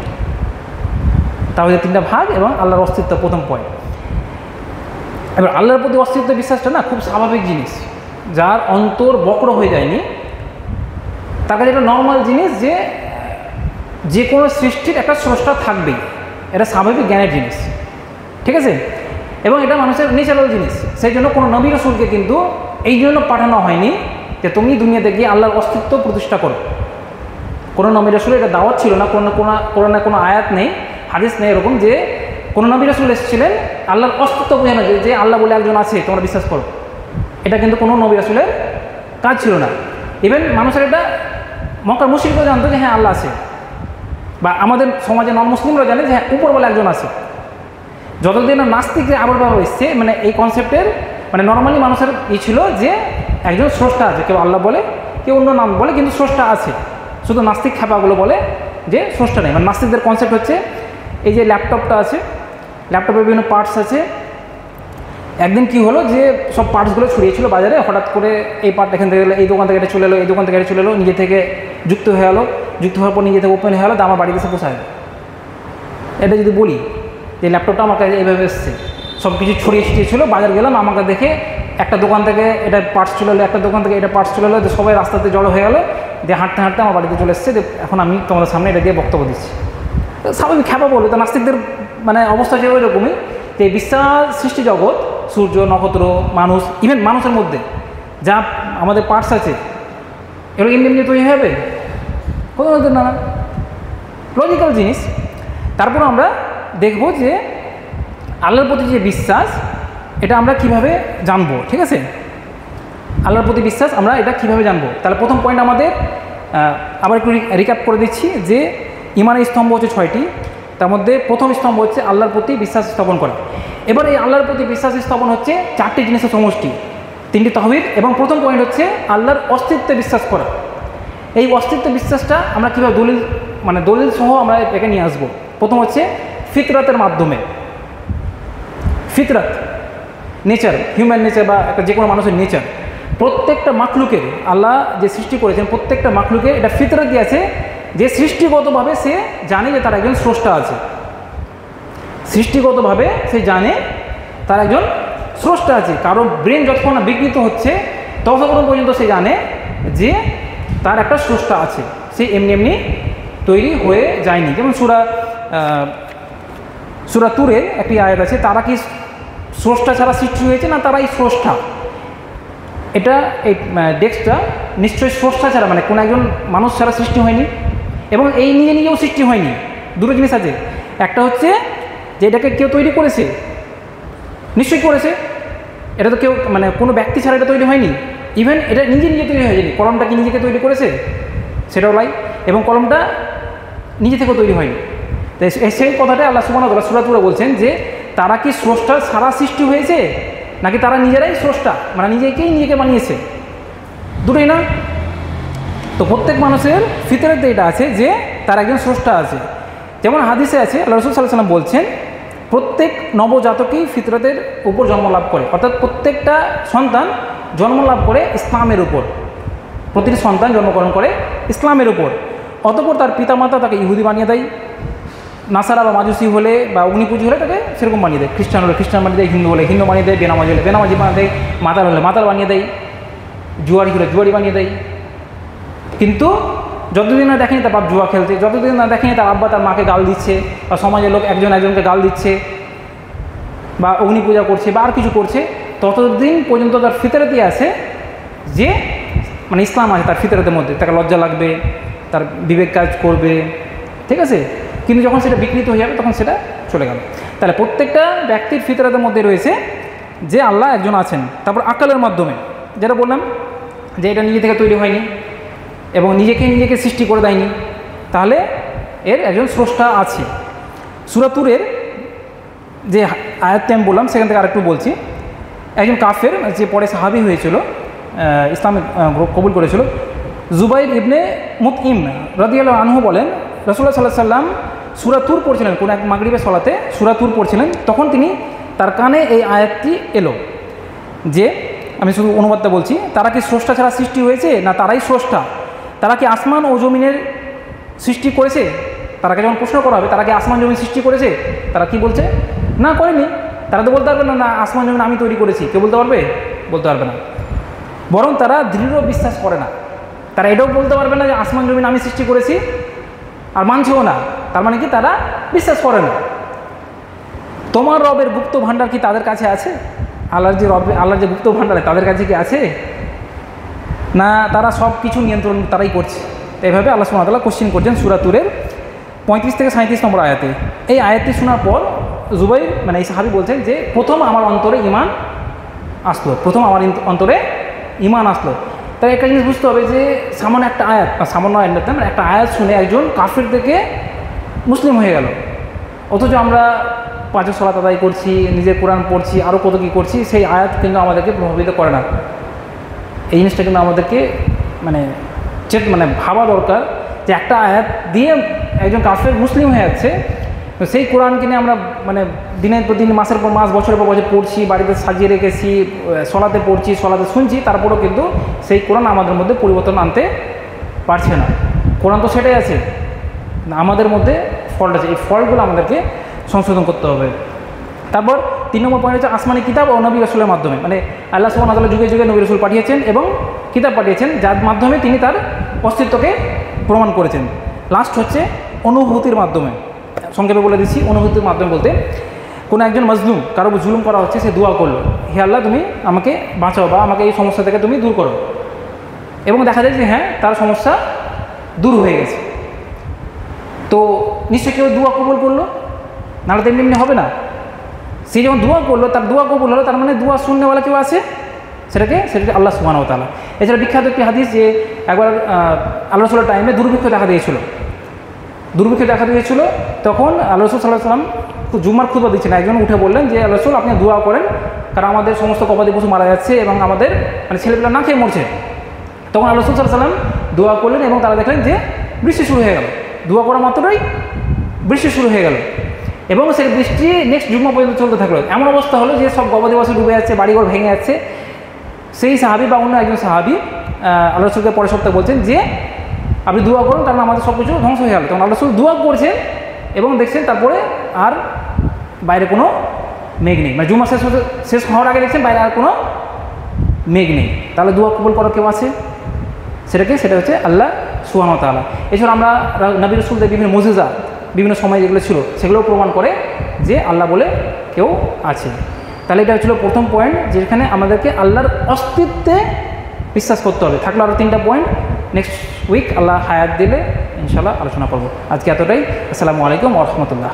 তাওহীদের 3টা ভাগ এবং আল্লাহর অস্তিত্ব প্রথম পয়েন্ট। এবার আল্লাহর প্রতি অস্তিত্ব বিশ্বাসটা না খুব স্বাভাবিক জিনিস, যার অন্তর বক্র হয়ে যায়নি, তার কাছে একটা নর্মাল জিনিস যে কোনো সৃষ্টির একটা স্রষ্টা থাকবেই, এটা স্বাভাবিক জ্ঞানের জিনিস, ঠিক আছে? এবং এটা মানুষের ন্যাচারাল জিনিস। সেই জন্য কোনো নবী রাসূলকে কিন্তু এই জন্য পাঠানো হয়নি যে তুমি দুনিয়াতে গিয়ে আল্লাহর অস্তিত্ব প্রতিষ্ঠা করো। কোনো নবী রাসূলের এটা দাওয়াত ছিল না, কোরআনে কোনো আয়াত নেই, হাদিস নেই এরকম যে কোনো নবী রাসূল এসেছিলেন আল্লাহর অস্তিত্ব বোঝানো, যে আল্লাহ বলে একজন আছে তোমরা বিশ্বাস করো। এটা কিন্তু কোনো নবী রাসূলের কাজ ছিল না। ইভেন মানুষের এটা মক্কার মুশরিকরা জানতো যে হ্যাঁ আল্লাহ আছে, বা আমাদের সমাজে নন মুসলিমরা জানে যে হ্যাঁ উপরওয়ালা একজন আছে। যতদিন না নাস্তিকদের আবির্ভাব এসছে, মানে এই কনসেপ্টের, মানে নর্মালি মানুষের ছিল যে একজন স্রষ্টা আছে, কেউ আল্লাহ বলে, কেউ অন্য নাম বলে, কিন্তু স্রষ্টা আছে। শুধু নাস্তিক খ্যাপাগুলো বলে যে স্রষ্টা নেই। মানে নাস্তিকদের কনসেপ্ট হচ্ছে এই যে ল্যাপটপটা আছে, ল্যাপটপের বিভিন্ন পার্টস আছে। একদিন কি হলো যে সব পার্টসগুলো ছড়িয়েছিল বাজারে, হঠাৎ করে এই পার্ট এখান থেকে এই দোকান থেকে এটা চলে এলো, এই দোকান থেকে এটা চলে এলো, নিজে থেকে যুক্ত হয়ে গেলো, যুক্ত হওয়ার পর নিজে থেকে ওপেন হয়ে গেলো, আমার বাড়িতে এসে পোষায়। এটা যদি বলি যে ল্যাপটপটা আমার কাছে এইভাবে এসছে, সব কিছু ছড়িয়ে ছিটিয়েছিল, বাজার গেলাম, আমাকে দেখে একটা দোকান থেকে এটা পার্টস চলে এলো, একটা দোকান থেকে এটা পার্টস চলে এলো, সবাই রাস্তাতে জড়ো হয়ে গেলো, দিয়ে হাঁটতে হাঁটতে আমার বাড়িতে চলে এসছে, যে এখন আমি তোমাদের সামনে এটা দিয়ে বক্তব্য দিচ্ছি। স্বাভাবিক খ্যাপা বলবে তো, নাস্তিকদের মানে অবস্থা যে ওই রকমই, যে বিশাল সৃষ্টি জগৎ, সূর্য, নক্ষত্র, মানুষ, ইভেন মানুষের মধ্যে যা আমাদের পার্টস আছে, এগুলো এমনি এমনি তৈরি হবে? কোনো না, লজিক্যাল জিনিস। তারপর আমরা দেখব যে আল্লাহর প্রতি যে বিশ্বাস, এটা আমরা কিভাবে জানবো, ঠিক আছে? আল্লাহর প্রতি বিশ্বাস আমরা এটা কিভাবে জানবো? তাহলে প্রথম পয়েন্ট আমাদের আবার একটু রিক্যাপ করে দিচ্ছি যে ইমানের স্তম্ভ হচ্ছে 6টি। তার মধ্যে প্রথম স্তম্ভ হচ্ছে আল্লাহর প্রতি বিশ্বাস স্থাপন করা। এবার এই আল্লাহর প্রতি বিশ্বাস স্থাপন হচ্ছে 4টি জিনিসের সমষ্টি, 3টি তাওহীদ, এবং প্রথম পয়েন্ট হচ্ছে আল্লাহর অস্তিত্বে বিশ্বাস করা। এই অস্তিত্ব বিশ্বাসটা আমরা কীভাবে দলিল সহ আমরা এটাকে নিয়ে আসবো। প্রথম হচ্ছে ফিতরাতের মাধ্যমে। ফিতরাত, নেচার, হিউম্যান নেচার বা একটা যে কোনো মানুষের নেচার, প্রত্যেকটা মাখলুকের, আল্লাহ যে সৃষ্টি করেছেন প্রত্যেকটা মাখলুকের এটা ফিতরাত দিয়েছে যে সৃষ্টিগতভাবে সে জানে যে তার একজন স্রষ্টা আছে। সৃষ্টিগতভাবে সে জানে তার একজন স্রষ্টা আছে। কারণ ব্রেন যতক্ষণ না বিকৃত হচ্ছে ততক্ষণ পর্যন্ত সে জানে যে তার একটা স্রষ্টা আছে, সে এমনি এমনি তৈরি হয়ে যায়নি। যেমন সূরা সূরা তুরের একটি আয়াত আছে, তারা কি স্রষ্টা ছাড়া সৃষ্টি হয়েছে না তারাই স্রষ্টা? এটা এই ডেস্কটা নিশ্চয়ই স্রষ্টা ছাড়া মানে কোনো একজন মানুষ ছাড়া সৃষ্টি হয়নি, এবং এই নিজে নিজেও সৃষ্টি হয়নি। দুটো জিনিস আছে, একটা হচ্ছে যে এটাকে কেউ তৈরি করেছে, নিশ্চয়ই করেছে, এটা তো কেউ মানে কোনো ব্যক্তি ছাড়া এটা তৈরি হয়নি। ইভেন এটা নিজে নিজে তৈরি হয়ে যায়নি, কলমটা কি নিজেকে তৈরি করেছে? সেটাও লাই। এবং কলমটা নিজে থেকেও তৈরি হয়নি। তো সেই কথাটা আল্লাহ সুবহানাহু ওয়া তাআলা সূরা তুরে বলছেন যে তারা কি স্রষ্টার ছাড়া সৃষ্টি হয়েছে নাকি তারা নিজেরাই স্রষ্টা, মানে নিজেকে বানিয়েছে? দুটোই না। তো প্রত্যেক মানুষের ফিতরাতে এটা আছে যে তার একজন স্রষ্টা আছে। যেমন হাদিসে আছে, আল্লাহ রাসূল সাল্লাল্লাহু আলাইহি ওয়াসাল্লাম বলছেন প্রত্যেক নবজাতকই ফিতরাতের উপর জন্ম লাভ করে, অর্থাৎ প্রত্যেকটা সন্তান জন্ম লাভ করে ইসলামের উপর, প্রতিটি সন্তান জন্মগ্রহণ করে ইসলামের উপর। অতঃপর তার পিতামাতা তাকে ইহুদি বানিয়ে দেয়, নাসারা বা মাজুসি হলে বা অগ্নিপুজি হলে তাকে সেরকম বানিয়ে দেয়, খ্রিস্টান হলে খ্রিস্টান বানিয়ে দেয়, হিন্দু হলে হিন্দু বানিয়ে দেয়, বেনামাজি হলে বেনামাজি বানিয়ে দেয়, মাতাল হলে মাতাল বানিয়ে দেয়, জুয়ারি হলে জুয়ারি বানিয়ে দেয়। কিন্তু যতদিন না দেখেনি তার বাপ জুয়া খেলতে, যতদিন না দেখেনি তার আব্বা তার মাকে গাল দিচ্ছে, বা সমাজের লোক একজন একজনকে গাল দিচ্ছে, বা অগ্নি পূজা করছে, বা আর কিছু করছে, ততদিন পর্যন্ত তার ফিতরাতে আছে যে মানে ইসলাম আছে তার ফিতরাতের মধ্যে, তাকে লজ্জা লাগবে, তার বিবেক কাজ করবে, ঠিক আছে। কিন্তু যখন সেটা বিকৃত হয়ে যাবে তখন সেটা চলে গেল। তাহলে প্রত্যেকটা ব্যক্তির ফিতরাতের মধ্যে রয়েছে যে আল্লাহ একজন আছেন। তারপর আকালের মাধ্যমে যেটা বললাম যে এটা নিজে থেকে তৈরি হয়নি এবং নিজেকে সৃষ্টি করে দেয়নি, তাহলে এর একজন স্রষ্টা আছে। সূরা তুরের যে আয়াতটা আমি বললাম সেখান থেকে আরেকটু বলছি। একজন কাফের যে পরে সাহাবী হয়েছিল, ইসলাম কবুল করেছিল, জুবাইর ইবনে মুতঈম রাদিয়াল্লাহু আনহু বলেন রাসূলুল্লাহ সাল্লাল্লাহু আলাইহি ওয়াসাল্লাম সূরা তুর পড়ছিলেন, কোন এক মাগরিবের সালাতে সূরা তুর পড়ছিলেন, তখন তার কানে এই আয়াতটি এলো যে, আমি শুধু অনুবাদটা বলছি, তারা কি স্রষ্টা ছাড়া সৃষ্টি হয়েছে না তারাই স্রষ্টা? তারা কি আসমান ও জমিনের সৃষ্টি করেছে? তারাকে যখন প্রশ্ন করা হবে তারা কি আসমান জমিন সৃষ্টি করেছে, তারা কি বলছে? না, করেনি। তারা তো বলতে পারবে না, না আসমান জমিন আমি তৈরি করেছি। কেউ বলতে পারবে? বলতে পারবে না। বরং তারা দৃঢ় বিশ্বাস করে না। তারা এটাও বলতে পারবে না যে আসমান জমিন আমি সৃষ্টি করেছি, আর মানছেও না। তার মানে কি তারা বিশ্বাস করে না। তোমার রবের গুপ্ত ভাণ্ডার কি তাদের কাছে আছে? আল্লাহর যে গুপ্ত ভাণ্ডার তাদের কাছে কি আছে? না তারা সব কিছু নিয়ন্ত্রণ তারাই করছে? এইভাবে আল্লাহ সুবহানাহু ওয়া তাআলা কোশ্চেন করছেন সূরা তুরের 35 থেকে 37 নম্বর আয়াতে। এই আয়াতটি শোনার পর জুবাইর মানে এই সাহাবী বলছেন যে প্রথম আমার অন্তরে ঈমান আসলো। তাই একটা জিনিস বুঝতে হবে যে সামান্য একটা আয়াত, সামান্য একটা আয়াত শুনে একজন কাফির থেকে মুসলিম হয়ে গেল, অথচ আমরা পাঁচের সালাত আদায় করছি, নিজের কোরআন পড়ছি, আরও কত কী করছি, সেই আয়াত কিন্তু আমাদেরকে প্রভাবিত করে না। এই জিনিসটা কিন্তু আমাদেরকে মানে ভাবা দরকার যে একটা আয়াত দিয়ে একজন কাফের মুসলিম হয়ে যাচ্ছে, তো সেই কোরআনকে নিয়ে আমরা মানে দিনের পর দিন, মাসের পর মাস, বছরের পর বছর পড়ছি, বাড়িতে সাজিয়ে রেখেছি, সলাতে পড়ছি, সলাতে শুনছি, তারপরেও কিন্তু সেই কোরআন আমাদের মধ্যে পরিবর্তন আনতে পারছে না। কোরআন তো সেটাই আছে, আমাদের মধ্যে ফল্ট আছে। এই ফল্টগুলো আমাদেরকে সংশোধন করতে হবে। তারপর 3 নম্বর পয়েন্ট হচ্ছে আসমানি কিতাব ও নবী রাসূলের মাধ্যমে, মানে আল্লাহ সুবহানাহু ওয়া তাআলা যুগে যুগে নবী রাসূল পাঠিয়েছেন এবং কিতাব পাঠিয়েছেন, যার মাধ্যমে তিনি তার অস্তিত্বকে প্রমাণ করেছেন। লাস্ট হচ্ছে অনুভূতির মাধ্যমে। সংক্ষেপে বলে দিচ্ছি, অনুভূতির মাধ্যমে বলতে কোনো একজন মজলুম, কারো জুলুম করা হচ্ছে, সে দোয়া করলো, হে আল্লাহ তুমি আমাকে বাঁচাও বা আমাকে এই সমস্যা থেকে তুমি দূর করো, এবং দেখা যায় যে হ্যাঁ তার সমস্যা দূর হয়ে গেছে। তো নিশ্চয়ই কেউ দোয়া কবুল করলো, নাহলে তো এমনি হবে না। সে যখন দোয়া করলো, তার দোয়া কবুল হলো, তার মানে দোয়া শুননেওয়ালা কেউ আছে, সেটা আল্লাহ সুবহানাহু ওয়া তাআলা। এছাড়া বিখ্যাত একটি হাদিস যে একবার আল্লাহ রাসূলের টাইমে দুর্ভিক্ষ দেখা দিয়েছিল। তখন আল্লাহ রাসূল সাল্লাল্লাহু আলাইহি ওয়াসাল্লাম জুম্মার খুতবা দিচ্ছেন, একজন উঠে বললেন যে আল্লাহ রাসূল আপনি দোয়া করেন, কারণ আমাদের সমস্ত গবাদি পশু মারা যাচ্ছে এবং আমাদের মানে ছেলেপেলা না খেয়ে মরছে। তখন আল্লাহ রাসূল সাল্লাল্লাহু আলাইহি ওয়াসাল্লাম দোয়া করলেন এবং তারা দেখলেন যে বৃষ্টি শুরু হয়ে গেল। দোয়া করা মাত্রই বৃষ্টি শুরু হয়ে গেল এবং সেই বৃষ্টি নেক্সট জুম্মা পর্যন্ত চলতে থাকলো। এমন অবস্থা হলো যে সব গবাদি পশু ডুবে যাচ্ছে, বাড়িঘর ভেঙে যাচ্ছে। সেই সাহাবী বা অন্য একজন সাহাবী আল্লাহ রাসূলকে পরের সপ্তাহে বলছেন যে আপনি দোয়া করুন, কারণ আমাদের সব কিছু ধ্বংস হয়ে গেল। তখন আল্লাহ রাসূল দোয়া করছেন এবং দেখছেন তারপরে আর বাইরে কোনো মেঘ নেই, মানে জুম্মা শেষ হওয়ার আগে দেখছেন বাইরে আর কোনো মেঘ নেই। তাহলে দোয়া কবুল করার কেউ আছে? সেটা হচ্ছে আল্লাহ সুবহানাহু ওয়া তাআলা। এছাড়া আমরা নবী রাসূলদের বিভিন্ন মুজিজা বিভিন্ন সময় যেগুলো ছিল সেগুলোও প্রমাণ করে যে যে আল্লাহ বলে কেউ আছে। তাহলে এটা হচ্ছিল প্রথম পয়েন্ট, যেখানে আমাদেরকে আল্লাহর অস্তিত্বে বিশ্বাস করতে হবে। থাকলো আরও 3টা পয়েন্ট, নেক্সট উইক আল্লাহ হায়াত দিলে ইনশাআল্লাহ আলোচনা করব। আজকে এতটাই। আসসালামু আলাইকুম ওয়া রাহমাতুল্লাহ।